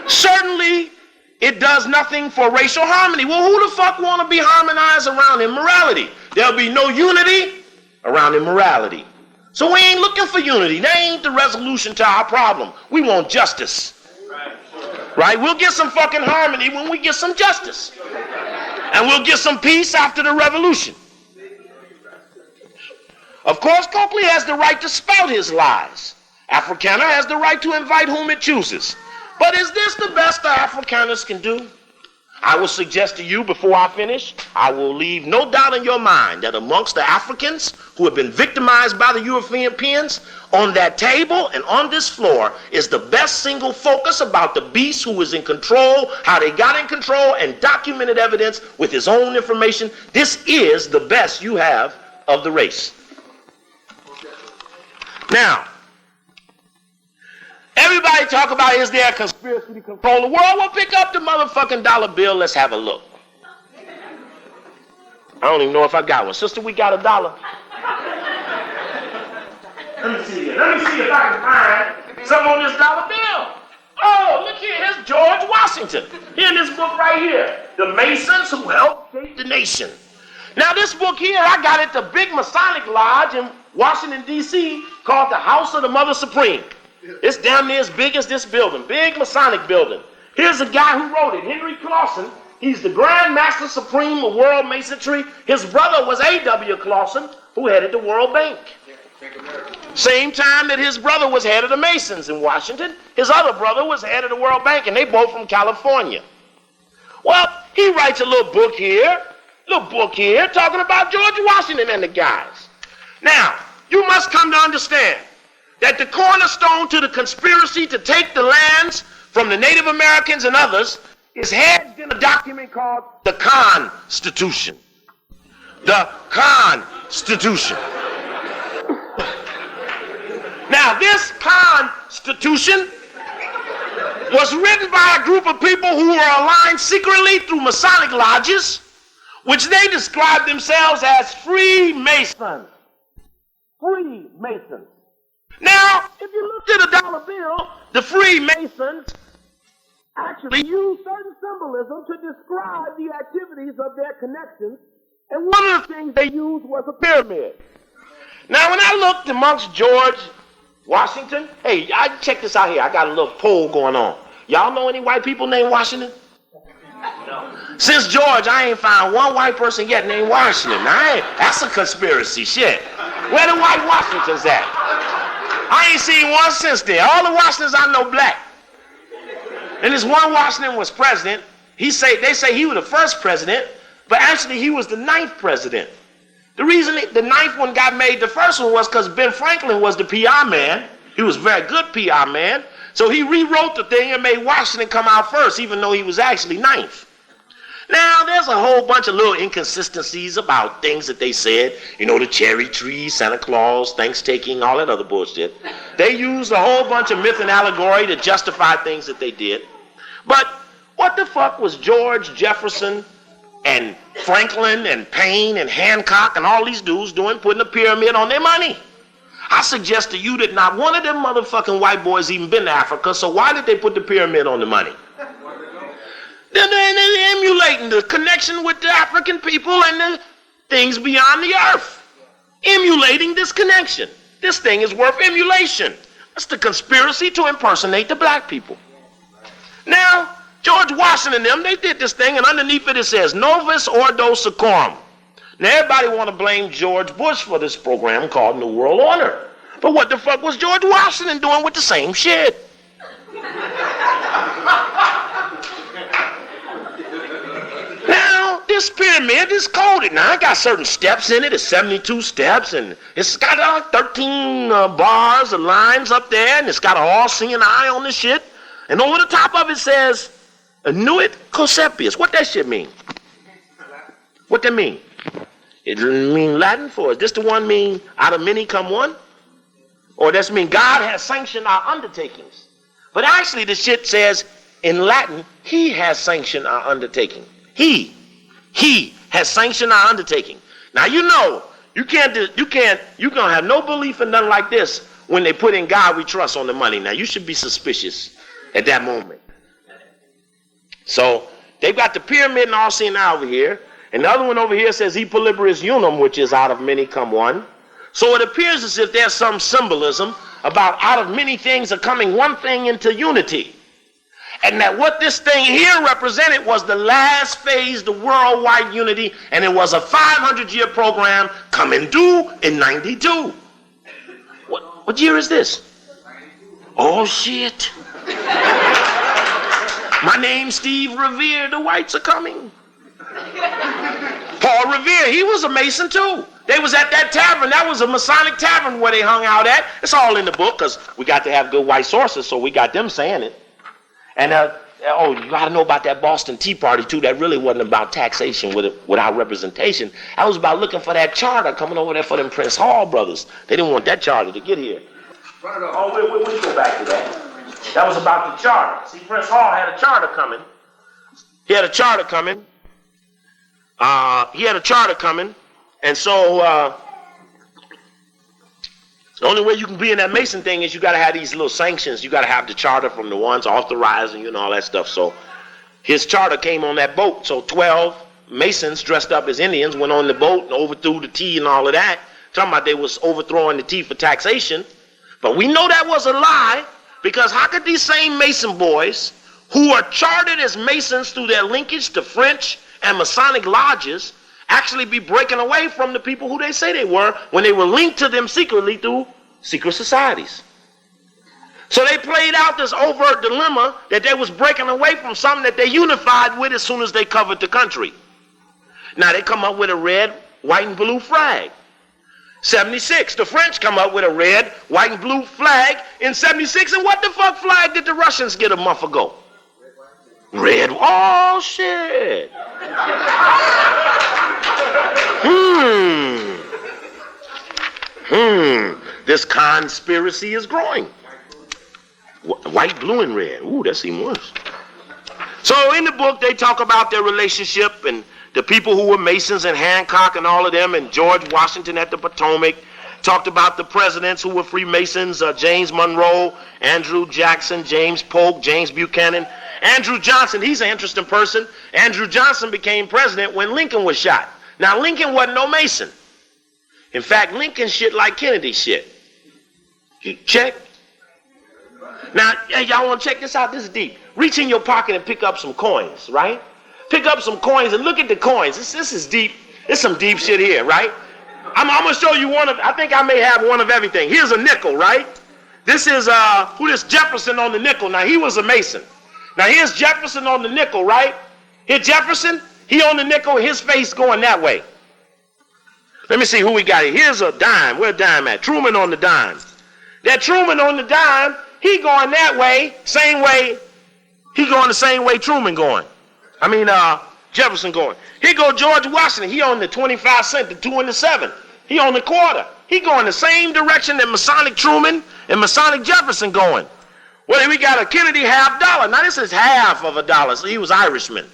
Certainly, it does nothing for racial harmony. Well, who the fuck want to be harmonized around immorality? There'll be no unity around immorality. So we ain't looking for unity. That ain't the resolution to our problem. We want justice. Right? We'll get some fucking harmony when we get some justice. And we'll get some peace after the revolution. Of course, Coakley has the right to spout his lies. Afrikaner has the right to invite whom it chooses. But is this the best the Afrikaners can do? I will suggest to you before I finish, I will leave no doubt in your mind that amongst the Africans who have been victimized by the Europeans, on that table and on this floor is the best single focus about the beast who is in control, how they got in control, and documented evidence with his own information. This is the best you have of the race. Now, everybody talk about, is there a conspiracy to control the world? Well, pick up the motherfucking dollar bill. Let's have a look. I don't even know if I got one. Sister, we got $1. Let me see it. Let me see if I can find something on this dollar bill. Oh, look here. Here's George Washington. Here in this book right here. The Masons Who Helped Shape the Nation. Now, this book here, I got it at the big Masonic Lodge in Washington, D.C. called the House of the Mother Supreme. It's damn near as big as this building. Big Masonic building. Here's a guy who wrote it, Henry Clausen. He's the Grand Master Supreme of World Masonry. His brother was A.W. Clausen, who headed the World Bank. Same time that his brother was head of the Masons in Washington, his other brother was head of the World Bank, and they both from California. Well, he writes a little book here, talking about George Washington and the guys. Now, you must come to understand that the cornerstone to the conspiracy to take the lands from the Native Americans and others is hedged in a document called the Constitution. The Constitution. Now, this Constitution was written by a group of people who were aligned secretly through Masonic lodges, which they described themselves as Freemasons. Freemasons. Now, if you looked at a dollar bill, the Freemasons actually used certain symbolism to describe the activities of their connections, and one of the things they used was a pyramid. Now, when I looked amongst George Washington, hey, check this out here. I got a little poll going on. Y'all know any white people named Washington? No. Since George, I ain't found one white person yet named Washington. That's a conspiracy shit. Where the white Washingtons at? I ain't seen one since then. All the Washingtons I know black. And this one Washington was president. They say he was the first president, but actually he was the 9th president. The reason the 9th one got made the first one was because Ben Franklin was the PR man. He was a very good PR man. So he rewrote the thing and made Washington come out first, even though he was actually 9th. Now, there's a whole bunch of little inconsistencies about things that they said. You know, the cherry tree, Santa Claus, Thanksgiving, all that other bullshit. They used a whole bunch of myth and allegory to justify things that they did. But what the fuck was George Jefferson and Franklin and Payne and Hancock and all these dudes doing, putting a pyramid on their money? I suggest to you that not one of them motherfucking white boys even been to Africa, so why did they put the pyramid on the money? They're emulating the connection with the African people and the things beyond the earth. Emulating this connection. This thing is worth emulation. That's the conspiracy to impersonate the black people. Now, George Washington and them, they did this thing, and underneath it says, Novus Ordo Seclorum. Now, everybody want to blame George Bush for this program called New World Order. But what the fuck was George Washington doing with the same shit? Now, this pyramid is coded. Now, it got certain steps in it. It's 72 steps, and it's got 13 bars and lines up there, and it's got an all-seeing eye on this shit. And over the top of it says, Annuit Concepius. What that shit mean? What that mean? It mean Latin for, is this the one mean out of many come one? Or does it mean God has sanctioned our undertakings? But actually the shit says in Latin, he has sanctioned our undertaking. He has sanctioned our undertaking. Now you know, you're gonna have no belief in nothing like this when they put in God we trust on the money. Now you should be suspicious at that moment. So they've got the pyramid and all seen over here, and the other one over here says equilibrius unum, which is out of many come one. So it appears as if there's some symbolism about out of many things are coming one thing into unity. And that what this thing here represented was the last phase, the worldwide unity, and it was a 500-year program coming due in 92. What year is this? Oh, shit. My name's Steve Revere. The whites are coming. Paul Revere, he was a Mason too. They was at that tavern. That was a Masonic tavern where they hung out at. It's all in the book because we got to have good white sources, so we got them saying it. And you got to know about that Boston Tea Party too. That really wasn't about taxation without representation. That was about looking for that charter coming over there for them Prince Hall brothers. They didn't want that charter to get here. Oh, we'll go back to that. That was about the charter. See, Prince Hall had a charter coming. He had a charter coming. And so the only way you can be in that Mason thing is you got to have these little sanctions. You got to have the charter from the ones authorizing you and all that stuff. So his charter came on that boat. So 12 Masons dressed up as Indians went on the boat and overthrew the tea and all of that. Talking about they was overthrowing the tea for taxation. But we know that was a lie, because how could these same Mason boys who are chartered as Masons through their linkage to French and Masonic lodges actually be breaking away from the people who they say they were when they were linked to them secretly through secret societies. So they played out this overt dilemma that they was breaking away from something that they unified with as soon as they covered the country. Now they come up with a red, white, and blue flag. 76, the French come up with a red, white, and blue flag in 76. And what the fuck flag did the Russians get a month ago? Red. Oh, shit. This conspiracy is growing. White, blue, and red. Ooh, that's even worse. So in the book, they talk about their relationship and the people who were Masons and Hancock and all of them, and George Washington at the Potomac. Talked about the presidents who were Freemasons, James Monroe, Andrew Jackson, James Polk, James Buchanan. Andrew Johnson, he's an interesting person. Andrew Johnson became president when Lincoln was shot. Now, Lincoln wasn't no Mason. In fact, Lincoln shit like Kennedy shit. You check? Now, hey, y'all want to check this out? This is deep. Reach in your pocket and pick up some coins, right? Pick up some coins and look at the coins. This is deep. There's some deep shit here, right? I'm going to show you one of, I think I may have one of everything. Here's a nickel, right? This is, Jefferson on the nickel. Now, he was a Mason. Now, here's Jefferson on the nickel, right? Here, Jefferson, he on the nickel, his face going that way. Let me see who we got here. Here's a dime. Where dime at? Truman on the dime. That Truman on the dime, he going that way, same way, he going the same way Truman going. Jefferson going. Here go George Washington. He on the 25 cent, the 2 and the 7. He on the quarter. He going the same direction that Masonic Truman and Masonic Jefferson going. Well, we got a Kennedy $50. Now, this is half of a dollar. So he was Irishman.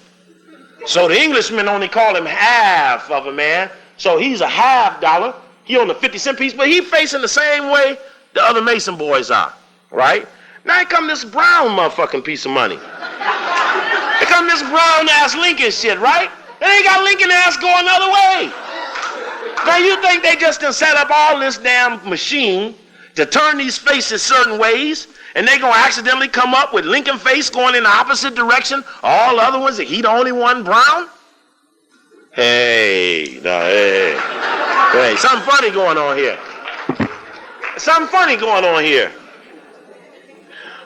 So the Englishmen only call him half of a man. So he's a $50. He on the 50-cent piece, but he facing the same way the other Mason boys are, right? Now, here come this brown motherfucking piece of money. Here come this brown-ass Lincoln shit, right? And they got Lincoln ass going the other way. Now, you think they just done set up all this damn machine to turn these faces certain ways, and they gonna accidentally come up with Lincoln face going in the opposite direction, all the other ones, that he the only one brown? Hey, something funny going on here. Something funny going on here.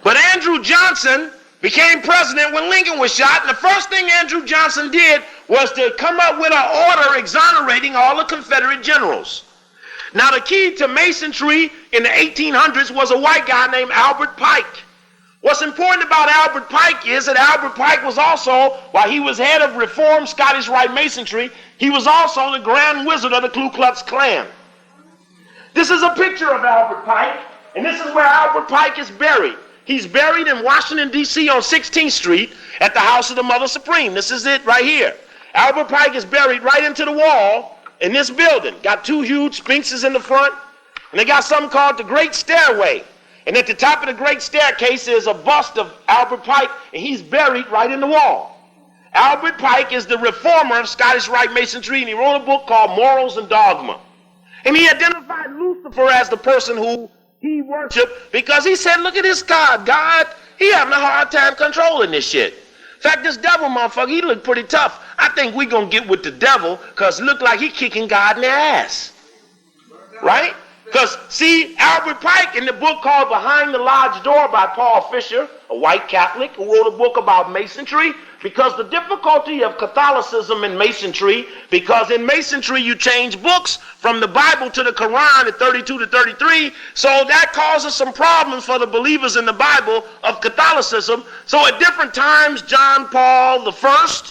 But Andrew Johnson became president when Lincoln was shot, and the first thing Andrew Johnson did was to come up with an order exonerating all the Confederate generals. Now, the key to Masonry in the 1800s was a white guy named Albert Pike. What's important about Albert Pike is that Albert Pike was also, while he was head of Reformed Scottish Rite Masonry, he was also the Grand Wizard of the Ku Klux Klan. This is a picture of Albert Pike, and this is where Albert Pike is buried. He's buried in Washington, D.C. on 16th Street at the House of the Mother Supreme. This is it right here. Albert Pike is buried right into the wall in this building. Got 2 huge sphinxes in the front, and they got something called the Great Stairway. And at the top of the Great Staircase is a bust of Albert Pike, and he's buried right in the wall. Albert Pike is the reformer of Scottish Rite Masonry, and he wrote a book called Morals and Dogma. And he identified Lucifer as the person who he worshiped because he said, look at this God. God, he having a hard time controlling this shit. In fact, this devil motherfucker, he look pretty tough. I think we gonna get with the devil because it look like he kicking God in the ass. Right? Because, see, Albert Pike in the book called Behind the Lodge Door by Paul Fisher, a white Catholic who wrote a book about Masonry, because the difficulty of Catholicism and Masonry, because in Masonry you change books from the Bible to the Quran at 32 to 33, so that causes some problems for the believers in the Bible of Catholicism. So at different times, John Paul I,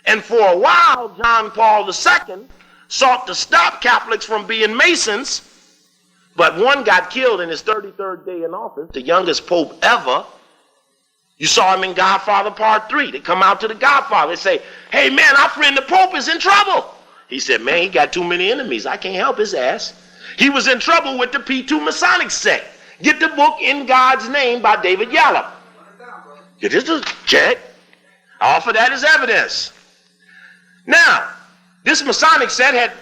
and for a while, John Paul II, sought to stop Catholics from being Masons, but one got killed in his 33rd day in office, the youngest pope ever. You saw him in Godfather Part 3. They come out to the Godfather. They say, hey, man, our friend the Pope is in trouble. He said, man, he got too many enemies. I can't help his ass. He was in trouble with the P2 Masonic sect. Get the book In God's Name by David Yallop. Get this to check. I offer that as evidence. Now, this Masonic sect had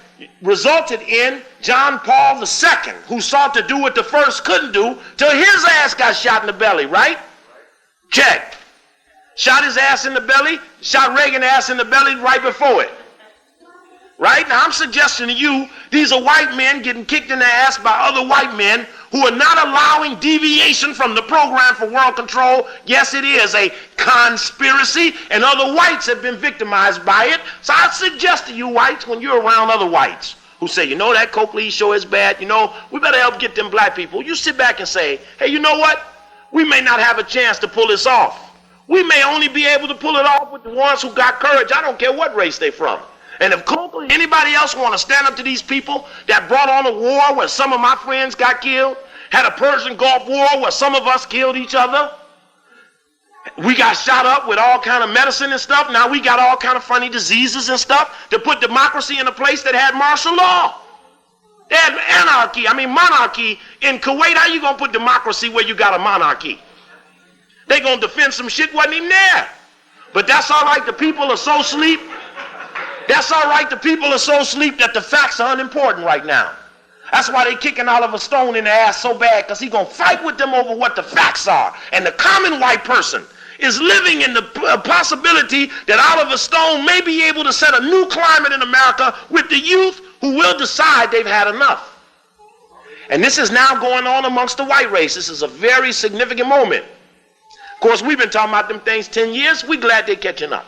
resulted in John Paul II, who sought to do what the first couldn't do till his ass got shot in the belly, right? Check. Shot his ass in the belly, shot Reagan's ass in the belly right before it. Right? Now I'm suggesting to you, these are white men getting kicked in the ass by other white men who are not allowing deviation from the program for world control. Yes, it is a conspiracy, and other whites have been victimized by it. So I suggest to you whites, when you're around other whites who say, you know, that Coakley show is bad, you know, we better help get them black people. You sit back and say, hey, you know what? We may not have a chance to pull this off. We may only be able to pull it off with the ones who got courage. I don't care what race they're from. And if Coakley, anybody else want to stand up to these people that brought on a war where some of my friends got killed, had a Persian Gulf War where some of us killed each other, we got shot up with all kind of medicine and stuff. Now we got all kind of funny diseases and stuff to put democracy in a place that had martial law. They had monarchy in Kuwait. How you going to put democracy where you got a monarchy? They going to defend some shit wasn't even there. But that's all right. The people are so asleep. That's all right. The people are so asleep that the facts are unimportant right now. That's why they kicking Oliver Stone in the ass so bad, because he's going to fight with them over what the facts are. And the common white person is living in the possibility that Oliver Stone may be able to set a new climate in America with the youth who will decide they've had enough. And this is now going on amongst the white race. This is a very significant moment. Of course, we've been talking about them things 10 years. We're glad they're catching up.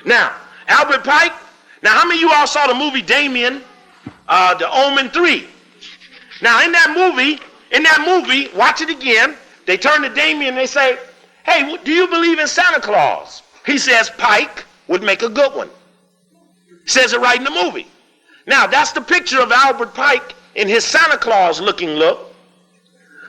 Now, Albert Pike. Now, how many of you all saw the movie Damien, The Omen 3? Now, in that movie, watch it again. They turn to Damien and they say, hey, do you believe in Santa Claus? He says, Pike would make a good one. Says it right in the movie. Now, that's the picture of Albert Pike in his Santa Claus looking look.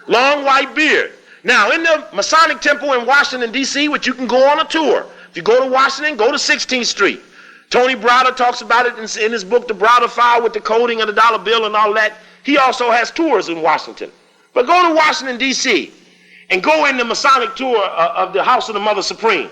Long white beard. Now, in the Masonic Temple in Washington, D.C., which you can go on a tour. If you go to Washington, go to 16th Street. Tony Browder talks about it in his book, The Browder File, with the coding of the dollar bill and all that. He also has tours in Washington. But go to Washington, D.C., and go in the Masonic tour of the House of the Mother Supreme.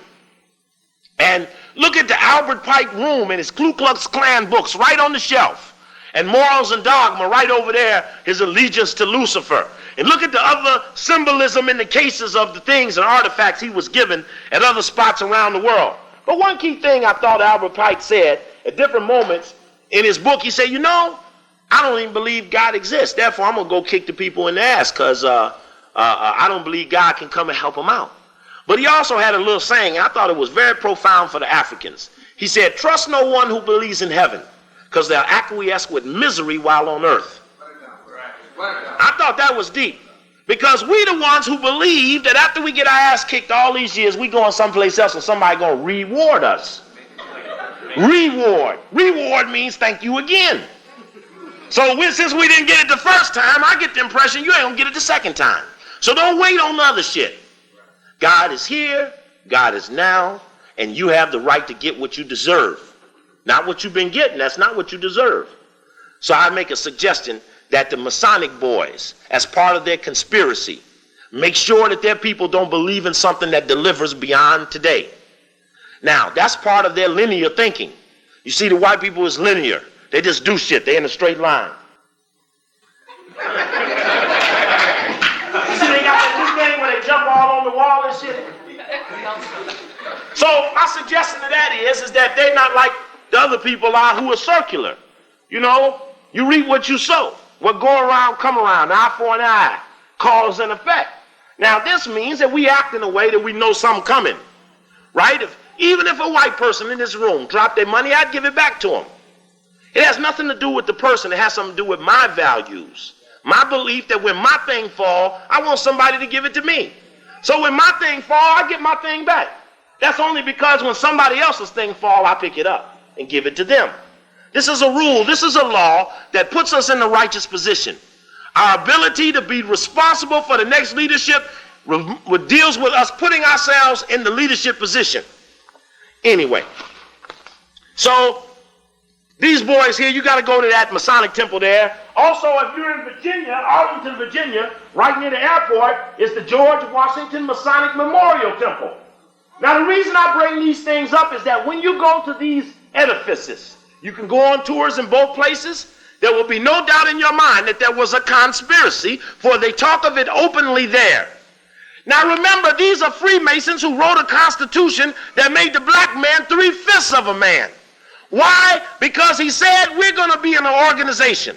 And look at the Albert Pike room and his Ku Klux Klan books right on the shelf. And Morals and Dogma right over there, his allegiance to Lucifer. And look at the other symbolism in the cases of the things and artifacts he was given at other spots around the world. But one key thing I thought Albert Pike said at different moments in his book, he said, you know, I don't even believe God exists. Therefore, I'm going to go kick the people in the ass because I don't believe God can come and help them out. But he also had a little saying, and I thought it was very profound for the Africans. He said, trust no one who believes in heaven because they'll acquiesce with misery while on earth. I thought that was deep. Because we the ones who believe that after we get our ass kicked all these years, we going someplace else and somebody going to reward us. Reward. Reward means thank you again. So since we didn't get it the first time, I get the impression you ain't going to get it the second time. So don't wait on the other shit. God is here, God is now, and you have the right to get what you deserve. Not what you've been getting, that's not what you deserve. So I make a suggestion that the Masonic boys, as part of their conspiracy, make sure that their people don't believe in something that delivers beyond today. Now, that's part of their linear thinking. You see, the white people is linear. They just do shit. They're in a straight line. You see, they got that new thing where they jump all on the wall and shit. So my suggestion to that is that they're not like the other people are who are circular. You know, you reap what you sow. What go around, come around, eye for an eye, cause and effect. Now, this means that we act in a way that we know something coming, right? Even if a white person in this room dropped their money, I'd give it back to them. It has nothing to do with the person. It has something to do with my values, my belief that when my thing fall, I want somebody to give it to me. So when my thing fall, I get my thing back. That's only because when somebody else's thing fall, I pick it up and give it to them. This is a rule, this is a law that puts us in the righteous position. Our ability to be responsible for the next leadership deals with us putting ourselves in the leadership position. Anyway, so these boys here, you got to go to that Masonic temple there. Also, if you're in Virginia, Arlington, Virginia, right near the airport, is the George Washington Masonic Memorial Temple. Now, the reason I bring these things up is that when you go to these edifices, you can go on tours in both places. There will be no doubt in your mind that there was a conspiracy, for they talk of it openly there. Now remember, these are Freemasons who wrote a constitution that made the black man 3/5 of a man. Why? Because he said we're going to be in an organization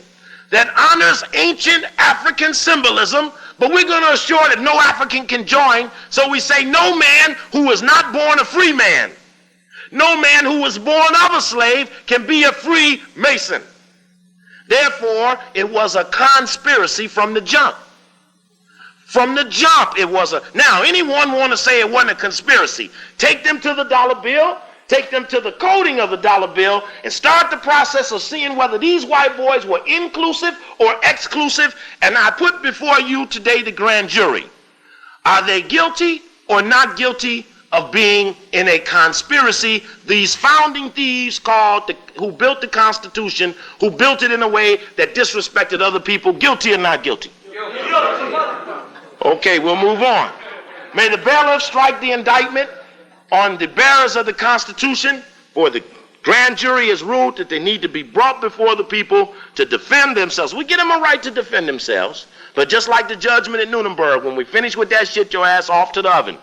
that honors ancient African symbolism, but we're going to assure that no African can join. So we say no man who was not born a free man, no man who was born of a slave can be a Freemason. Therefore, it was a conspiracy from the jump. From the jump, it was a... Now, anyone want to say it wasn't a conspiracy? Take them to the dollar bill, take them to the coding of the dollar bill, and start the process of seeing whether these white boys were inclusive or exclusive. And I put before you today the grand jury. Are they guilty or not guilty of being in a conspiracy? These founding thieves who built the Constitution, who built it in a way that disrespected other people, guilty or not guilty? Okay, we'll move on. May the bailiff strike the indictment on the bearers of the Constitution, for the grand jury has ruled that they need to be brought before the people to defend themselves. We give them a right to defend themselves, but just like the judgment at Nuremberg, when we finish with that shit, your ass off to the oven.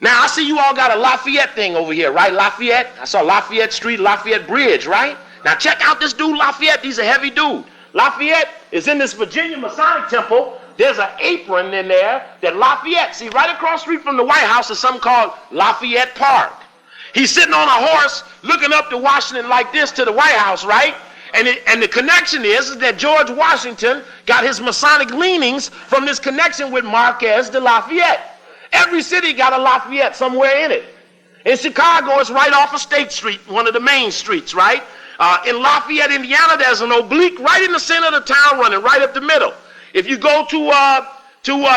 Now I see you all got a Lafayette thing over here, right? Lafayette. I saw Lafayette Street, Lafayette Bridge, right? Now check out this dude Lafayette. He's a heavy dude. Lafayette is in this Virginia Masonic temple. There's an apron in there that Lafayette, see right across the street from the White House is something called Lafayette Park. He's sitting on a horse looking up to Washington like this to the White House, right? And the connection is that George Washington got his Masonic leanings from this connection with Marquez de Lafayette. Every city got a Lafayette somewhere in it. In Chicago, it's right off of State Street, one of the main streets, right? In Lafayette, Indiana, there's an oblique right in the center of the town running right up the middle. If you go to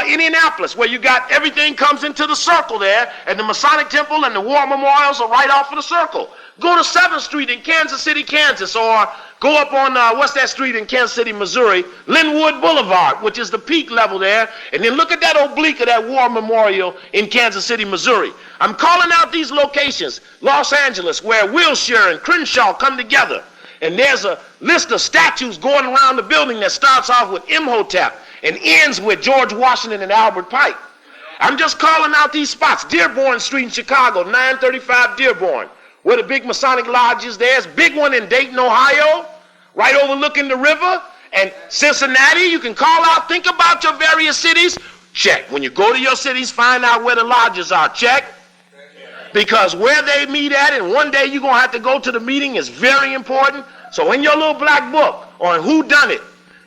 Indianapolis, where you got everything comes into the circle there, and the Masonic Temple and the war memorials are right off of the circle. Go to 7th Street in Kansas City, Kansas, or go up on, what's that street in Kansas City, Missouri? Linwood Boulevard, which is the peak level there, and then look at that oblique of that war memorial in Kansas City, Missouri. I'm calling out these locations. Los Angeles, where Wilshire and Crenshaw come together, and there's a list of statues going around the building that starts off with Imhotep and ends with George Washington and Albert Pike. I'm just calling out these spots. Dearborn Street in Chicago, 935 Dearborn, where the big Masonic Lodge is. There's a big one in Dayton, Ohio, right overlooking the river. And Cincinnati, you can call out, think about your various cities. Check. When you go to your cities, find out where the lodges are. Check. Because where they meet at, and one day you're going to have to go to the meeting, is very important. So in your little black book on who done it,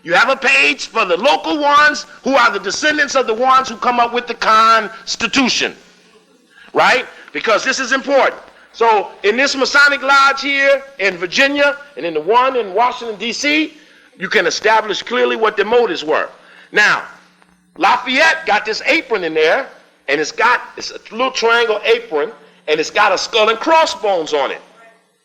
you have a page for the local ones who are the descendants of the ones who come up with the Constitution, right? Because this is important. So in this Masonic Lodge here in Virginia and in the one in Washington, D.C., you can establish clearly what the motives were. Now, Lafayette got this apron in there, and it's a little triangle apron, and it's got a skull and crossbones on it.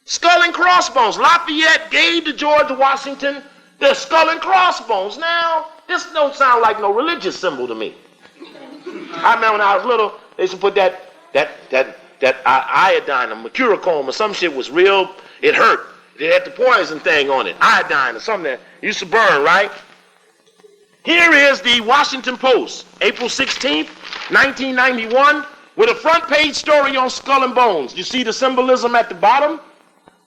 Skull and crossbones. Lafayette gave to George Washington the skull and crossbones. Now, this don't sound like no religious symbol to me. I remember when I was little, they used to put that iodine or mercurochrome or some shit was real, it hurt. It had the poison thing on it, iodine or something that used to burn, right? Here is the Washington Post, April 16th, 1991, with a front page story on skull and bones. You see the symbolism at the bottom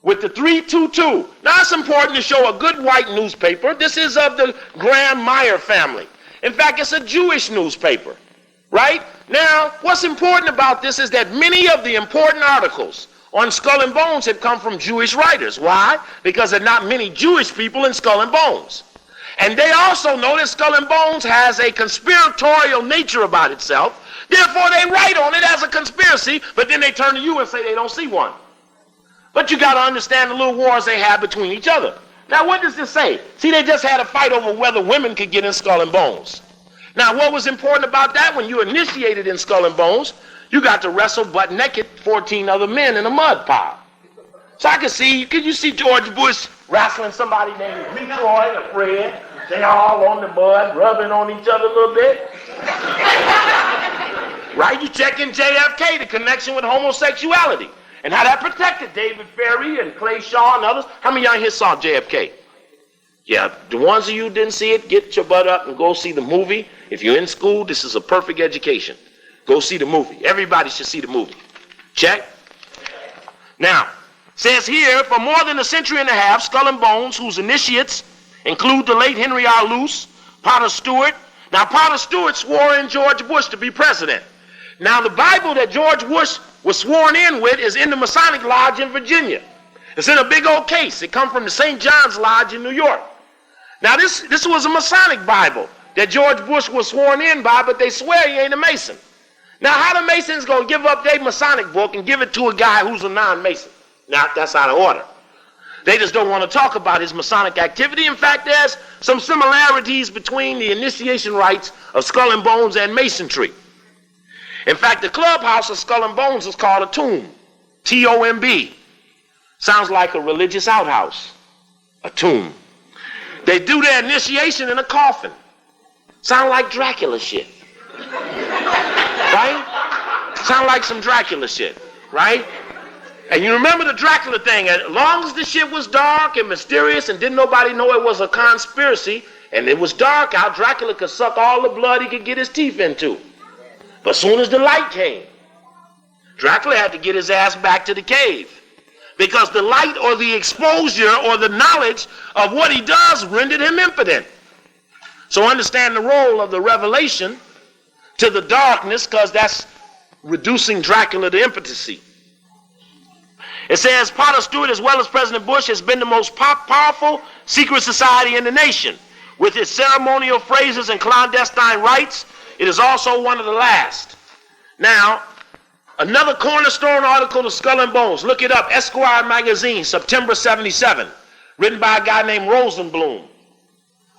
with the 322. Now it's important to show a good white newspaper. This is of the Graham-Meyer family. In fact, it's a Jewish newspaper, right? Now, what's important about this is that many of the important articles on Skull and Bones have come from Jewish writers. Why? Because there are not many Jewish people in Skull and Bones. And they also know that Skull and Bones has a conspiratorial nature about itself. Therefore, they write on it as a conspiracy, but then they turn to you and say they don't see one. But you got to understand the little wars they have between each other. Now, what does this say? See, they just had a fight over whether women could get in Skull and Bones. Now, what was important about that? When you initiated in Skull and Bones, you got to wrestle butt naked 14 other men in a mud pile. So I could you see George Bush wrestling somebody named Leroy or Fred? They all on the mud, rubbing on each other a little bit. Right? You check in JFK, the connection with homosexuality, and how that protected David Ferry and Clay Shaw and others. How many of y'all here saw JFK? Yeah, the ones of you who didn't see it, get your butt up and go see the movie. If you're in school, this is a perfect education. Go see the movie. Everybody should see the movie. Check. Now, says here, for more than a century and a half, Skull and Bones, whose initiates include the late Henry R. Luce, Potter Stewart. Now, Potter Stewart swore in George Bush to be president. Now, the Bible that George Bush was sworn in with is in the Masonic Lodge in Virginia. It's in a big old case. It comes from the St. John's Lodge in New York. Now, this was a Masonic Bible that George Bush was sworn in by, but they swear he ain't a Mason. Now, how the Masons going to give up their Masonic book and give it to a guy who's a non-Mason? Now, that's out of order. They just don't want to talk about his Masonic activity. In fact, there's some similarities between the initiation rites of Skull and Bones and Masonry. In fact, the clubhouse of Skull and Bones is called a tomb. T-O-M-B. Sounds like a religious outhouse. A tomb. They do their initiation in a coffin. Sound like Dracula shit. Right? Sound like some Dracula shit. Right? And you remember the Dracula thing. As long as the shit was dark and mysterious and didn't nobody know it was a conspiracy, and it was dark out, Dracula could suck all the blood he could get his teeth into. But as soon as the light came, Dracula had to get his ass back to the cave. Because the light or the exposure or the knowledge of what he does rendered him impotent. So understand the role of the revelation to the darkness, because that's reducing Dracula to impotency. It says Potter Stewart, as well as President Bush, has been the most powerful secret society in the nation. With its ceremonial phrases and clandestine rites, it is also one of the last. Now, another cornerstone article of Skull and Bones. Look it up, Esquire magazine, September 77, written by a guy named Rosenblum.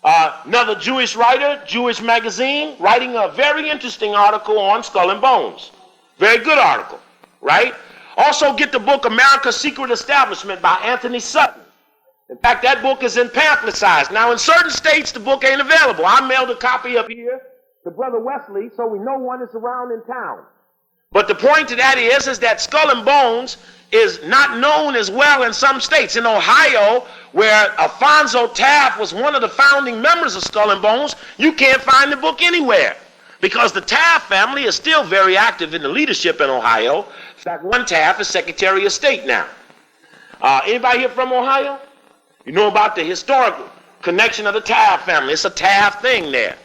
Another Jewish writer, Jewish magazine, writing a very interesting article on Skull and Bones. Very good article, right? Also get the book America's Secret Establishment by Anthony Sutton. In fact, that book is in pamphlet size. Now, in certain states, the book ain't available. I mailed a copy up here to Brother Wesley, so we know one is around in town. But the point to that is that Skull and Bones is not known as well in some states. In Ohio, where Alfonso Taft was one of the founding members of Skull and Bones, you can't find the book anywhere. Because the Taft family is still very active in the leadership in Ohio. In fact, one Taft is Secretary of State now. Anybody here from Ohio? You know about the historical connection of the Taft family. It's a Taft thing there.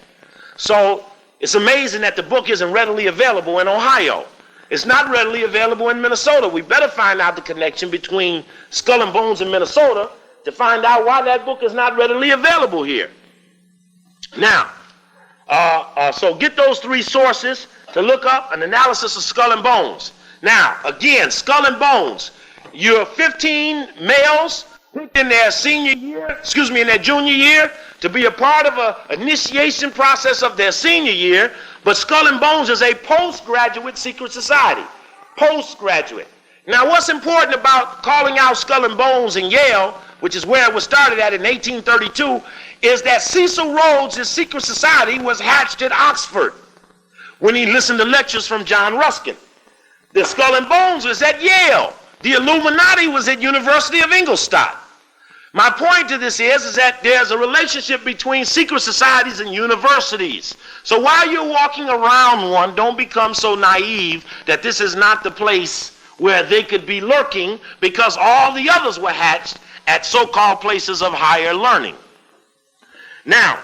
So it's amazing that the book isn't readily available in Ohio. It's not readily available in Minnesota. We better find out the connection between Skull and Bones and Minnesota to find out why that book is not readily available here. Now, so get those three sources to look up an analysis of Skull and Bones. Now, again, Skull and Bones. You're 15 males in their in their junior year to be a part of an initiation process of their senior year, but Skull and Bones is a postgraduate secret society. Postgraduate. Now, what's important about calling out Skull and Bones in Yale, which is where it was started at in 1832, is that Cecil Rhodes' secret society was hatched at Oxford when he listened to lectures from John Ruskin. The Skull and Bones was at Yale. The Illuminati was at University of Ingolstadt. My point to this is that there's a relationship between secret societies and universities. So while you're walking around one, don't become so naive that this is not the place where they could be lurking, because all the others were hatched at so-called places of higher learning. Now,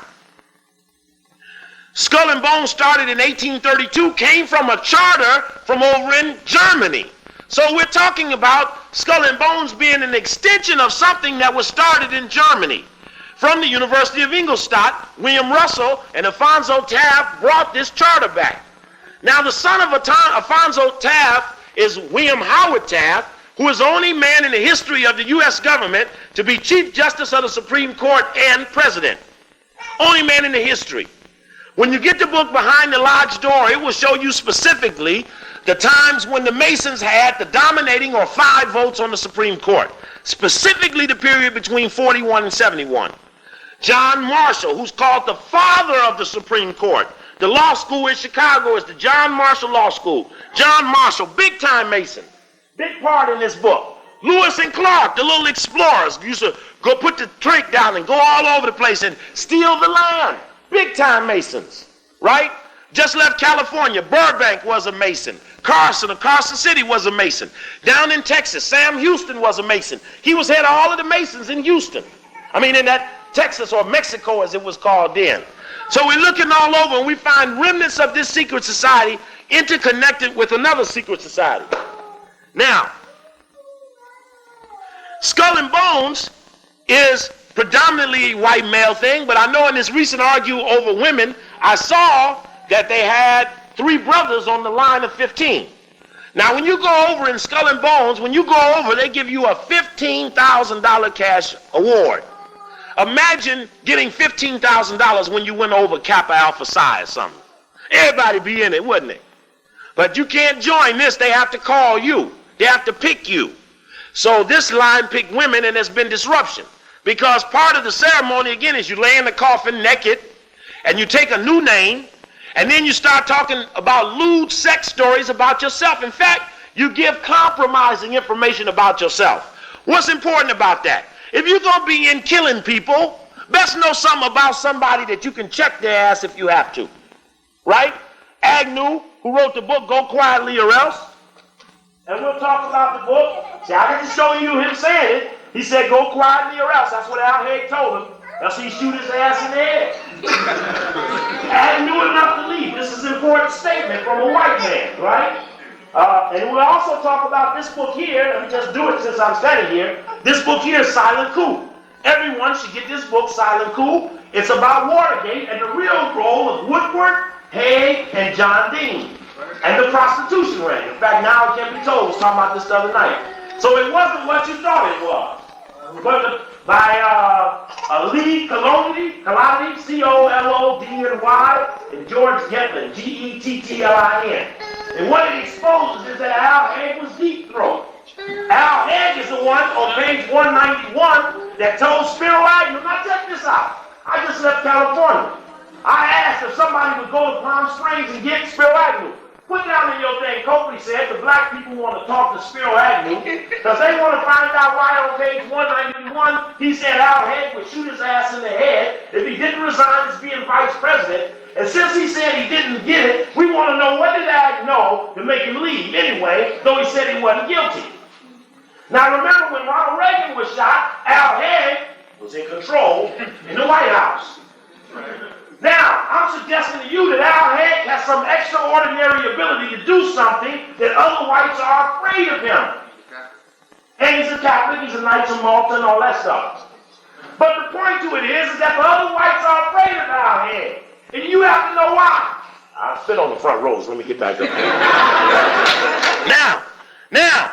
Skull and Bones started in 1832, came from a charter from over in Germany. So we're talking about Skull and Bones being an extension of something that was started in Germany. From the University of Ingolstadt, William Russell and Alfonso Taft brought this charter back. Now, the son of Alfonso Taft is William Howard Taft, who is the only man in the history of the U.S. government to be Chief Justice of the Supreme Court and President. Only man in the history. When you get the book Behind the Lodge Door, it will show you specifically the times when the Masons had the dominating or 5 votes on the Supreme Court. Specifically the period between 41 and 71. John Marshall, who's called the father of the Supreme Court. The law school in Chicago is the John Marshall Law School. John Marshall, big time Mason. Big part in this book. Lewis and Clark, the little explorers, used to go put the drink down and go all over the place and steal the land. Big time Masons, right? Just left California. Burbank was a Mason. Carson City was a Mason. Down in Texas, Sam Houston was a Mason. He was head of all of the Masons in Houston. I mean, in that Texas or Mexico as it was called then. So we're looking all over and we find remnants of this secret society interconnected with another secret society. Now, Skull and Bones is predominantly a white male thing, but I know in this recent argue over women, I saw that they had 3 brothers on the line of 15. Now, when you go over in Skull and Bones, when you go over, they give you a $15,000 cash award. Imagine getting $15,000 when you went over Kappa Alpha Psi or something. Everybody be in it, wouldn't it? But you can't join this. They have to call you. They have to pick you. So this line picked women, and there's been disruption. Because part of the ceremony, again, is you lay in the coffin naked, and you take a new name, and then you start talking about lewd sex stories about yourself. In fact, you give compromising information about yourself. What's important about that? If you're going to be in killing people, best know something about somebody that you can check their ass if you have to. Right? Agnew, who wrote the book, Go Quietly or Else. And we'll talk about the book. See, I get to show you him saying it. He said, go quietly or else. That's what Al Haig told him. Else he shoot his ass in the head. Agnew enough to leave. This is an important statement from a white man, right? And we'll also talk about this book here. Let me just do it since I'm standing here. This book here is Silent Coup. Everyone should get this book, Silent Coup. It's about Watergate and the real role of Woodward, Haig, and John Dean. And the prostitution ring. In fact, now it can be told. I was talking about this the other night. So it wasn't what you thought it was. But by Lee Colony, C-O-L-O-D-N-Y, and George Getlin, G-E-T-T-L-I-N. And what it exposes is that Al Haig was deep throat. Al Haig is the one on page 191 that told Spiro Agnew, now check this out. I just left California. I asked if somebody would go to Palm Springs and get Spiro Agnew. Put down in your thing, Copley said, the black people want to talk to Spiro Agnew because they want to find out why on page 191 he said Al Haig would shoot his ass in the head if he didn't resign as being vice president. And since he said he didn't get it, we want to know what did Ag know to make him leave anyway, though he said he wasn't guilty. Now remember when Ronald Reagan was shot, Al Haig was in control in the White House. Now, I'm suggesting to you that Al Haig has some extraordinary ability to do something that other whites are afraid of him. And he's a Catholic, he's a Knights of Malta and all that stuff. But the point to it is that the other whites are afraid of Al Haig. And you have to know why. I'll sit on the front rows, let me get back up there. Now,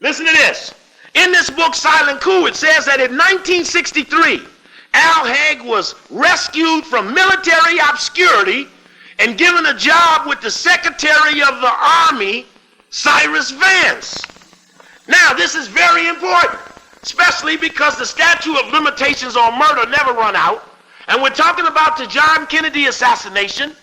listen to this. In this book, Silent Coup, it says that in 1963, Al Haig was rescued from military obscurity and given a job with the Secretary of the Army, Cyrus Vance. Now, this is very important, especially because the statute of limitations on murder never run out, and we're talking about the John Kennedy assassination.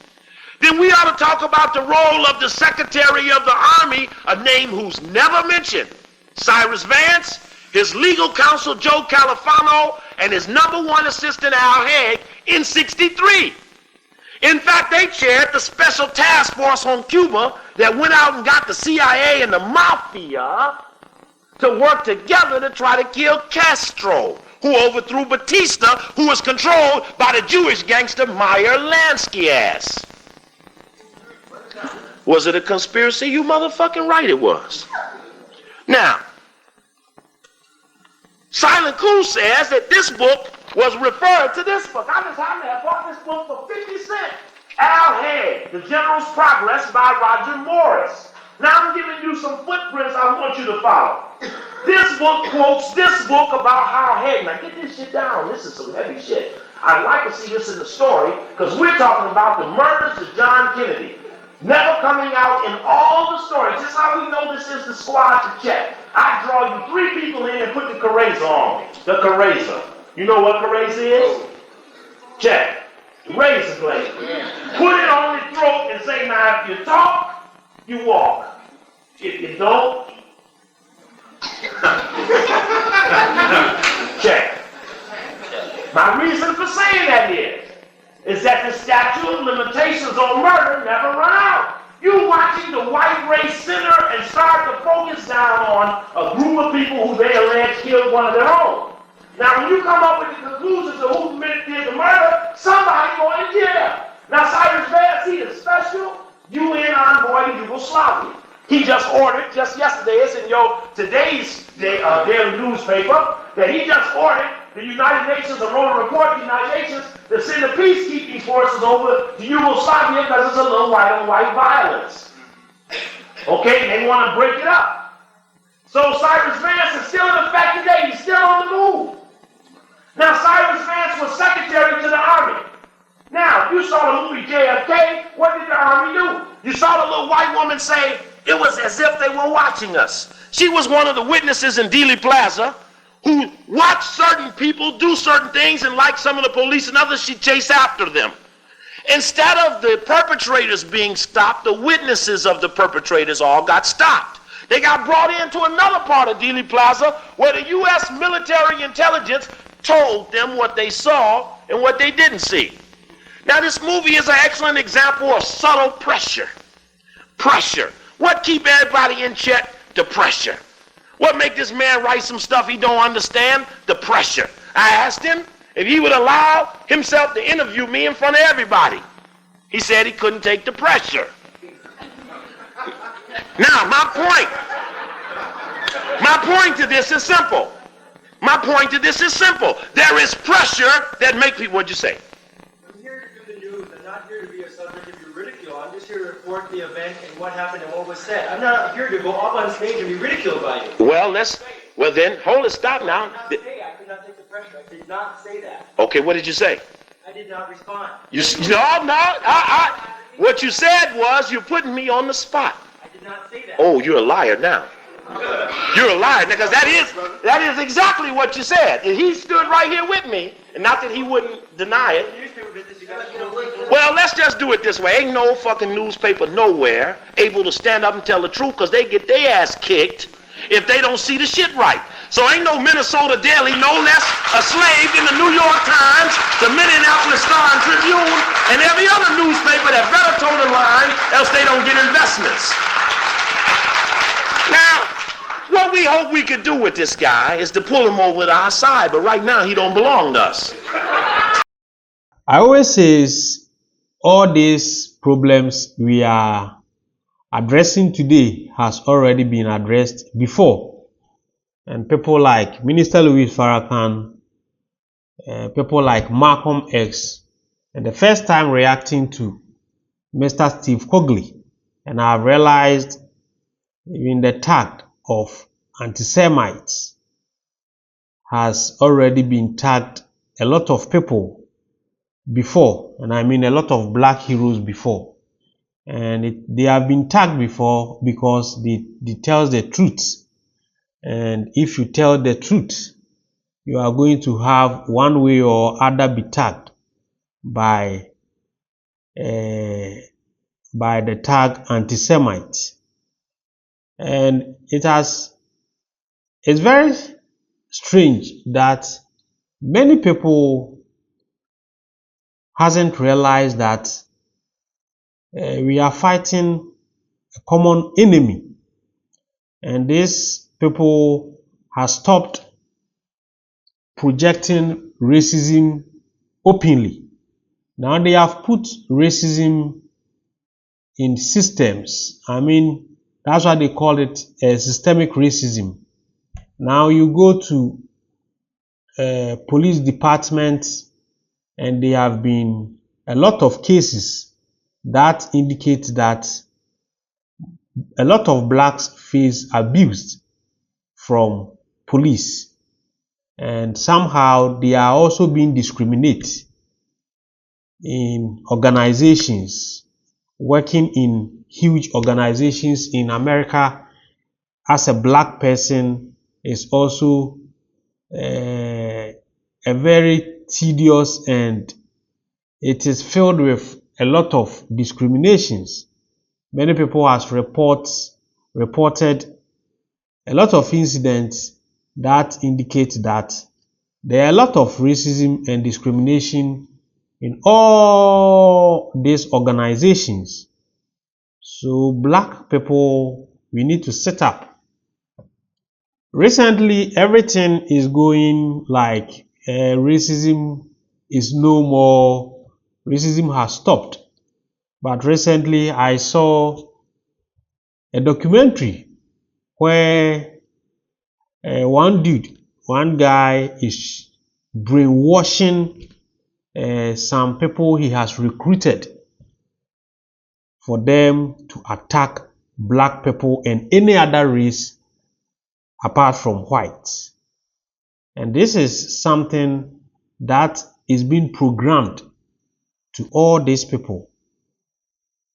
Then we ought to talk about the role of the Secretary of the Army, a name who's never mentioned, Cyrus Vance, his legal counsel, Joe Califano, and his #1 assistant, Al Haig, in '63. In fact, they chaired the special task force on Cuba that went out and got the CIA and the Mafia to work together to try to kill Castro, who overthrew Batista, who was controlled by the Jewish gangster Meyer Lansky ass. Was it a conspiracy? You motherfucking right it was. Now, Silent Coup says that this book was referred to this book. I bought this book for 50 cents. Al Haig, The General's Progress by Roger Morris. Now I'm giving you some footprints I want you to follow. This book quotes this book about how Haig. Now get this shit down. This is some heavy shit. I'd like to see this in the story because we're talking about the murders of John Kennedy. Never coming out in all the stories. This is how we know this is the squad to check. I draw you 3 people in and put the Careza on. The Careza. You know what Careza is? Check. Razor blade. Put it on your throat and say, now if you talk, you walk. If you don't, My reason for saying that is that the statute of limitations on murder never run out. You watching the white race center and start to focus down on a group of people who they allege killed one of their own. Now, when you come up with the conclusions of who did the murder, somebody going to jail. Now, Cyrus Vance, he is special UN envoy to Yugoslavia. He just ordered, just yesterday, it's in today's daily newspaper, that he just ordered the United Nations, a roll report, the United Nations, to send the peacekeeping forces over to Yugoslavia because it's a little white-on-white violence. Okay, they want to break it up. So Cyrus Vance is still in effect today. He's still on the move. Now, Cyrus Vance was secretary to the Army. Now, you saw the movie JFK. What did the Army do? You saw the little white woman say, it was as if they were watching us. She was one of the witnesses in Dealey Plaza who watched certain people do certain things, and like some of the police and others, she chased after them. Instead of the perpetrators being stopped, the witnesses of the perpetrators all got stopped. They got brought into another part of Dealey Plaza where the U.S. military intelligence told them what they saw and what they didn't see. Now, this movie is an excellent example of subtle pressure. Pressure. What keep everybody in check? The pressure. What make this man write some stuff he don't understand? The pressure. I asked him if he would allow himself to interview me in front of everybody. He said he couldn't take the pressure. Now, my point to this is simple. There is pressure that makes people, what'd you say? I'm here to do the news. I'm not here to be a subject of your ridicule. I'm just here to report the event and what happened and what was said. I'm not here to go up on stage and be ridiculed by you. Well, then, hold it, stop now. I could not take the pressure. I did not say that. Okay, what did you say? I did not respond. What you said was, you're putting me on the spot. I did not say that. Oh, you're a liar now. You're a liar, because that is exactly what you said. And he stood right here with me, and not that he wouldn't deny it. Well, let's just do it this way. Ain't no fucking newspaper nowhere able to stand up and tell the truth, because they get their ass kicked if they don't see the shit right. So ain't no Minnesota Daily no less a slave than the New York Times, the Minneapolis Star and Tribune, and every other newspaper that better toe the line, else they don't get investments. Now, what we hope we could do with this guy is to pull him over to our side, but right now he don't belong to us. I always say all these problems we are addressing today has already been addressed before. And people like Minister Louis Farrakhan, people like Malcolm X, and the first time reacting to Mr. Steve Cogley, and I've realized even the tag of anti-Semites has already been tagged a lot of people before, and I mean a lot of black heroes before, and they have been tagged before because they tell the truth. And if you tell the truth, you are going to have one way or other be tagged by the tag anti-Semite. And it's very strange that many people hasn't realized that we are fighting a common enemy, and these people have stopped projecting racism openly. Now they have put racism in systems. I mean, that's why they call it systemic racism. Now you go to police departments, and there have been a lot of cases that indicate that a lot of blacks face abuse from police, and somehow they are also being discriminated in organizations, working in huge organizations in America. As a black person is also a very tedious, and it is filled with a lot of discriminations. Many people have reported a lot of incidents that indicate that There are a lot of racism and discrimination in all these organizations. So black people, we need to set up. Recently, everything is going like racism is no more, racism has stopped. But recently, I saw a documentary where one guy is brainwashing some people he has recruited for them to attack black people and any other race apart from whites. And this is something that is being programmed to all these people.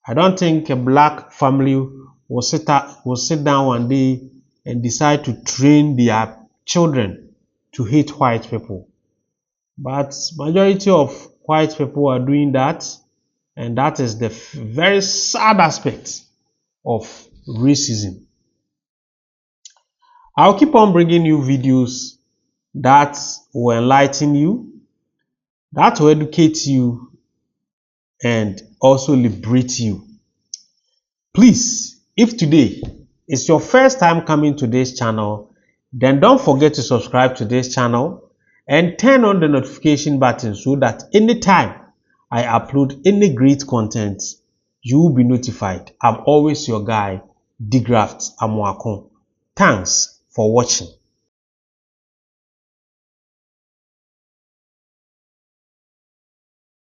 I don't think a black family will sit down one day and decide to train their children to hate white people. But majority of white people are doing that, and that is the very sad aspect of racism. I'll keep on bringing you videos that will enlighten you, that will educate you, and also liberate you. Please, if today is your first time coming to this channel, then don't forget to subscribe to this channel and turn on the notification button so that anytime I upload any great content, you will be notified. I'm always your guy, De-Graft Amoako. Thanks for watching.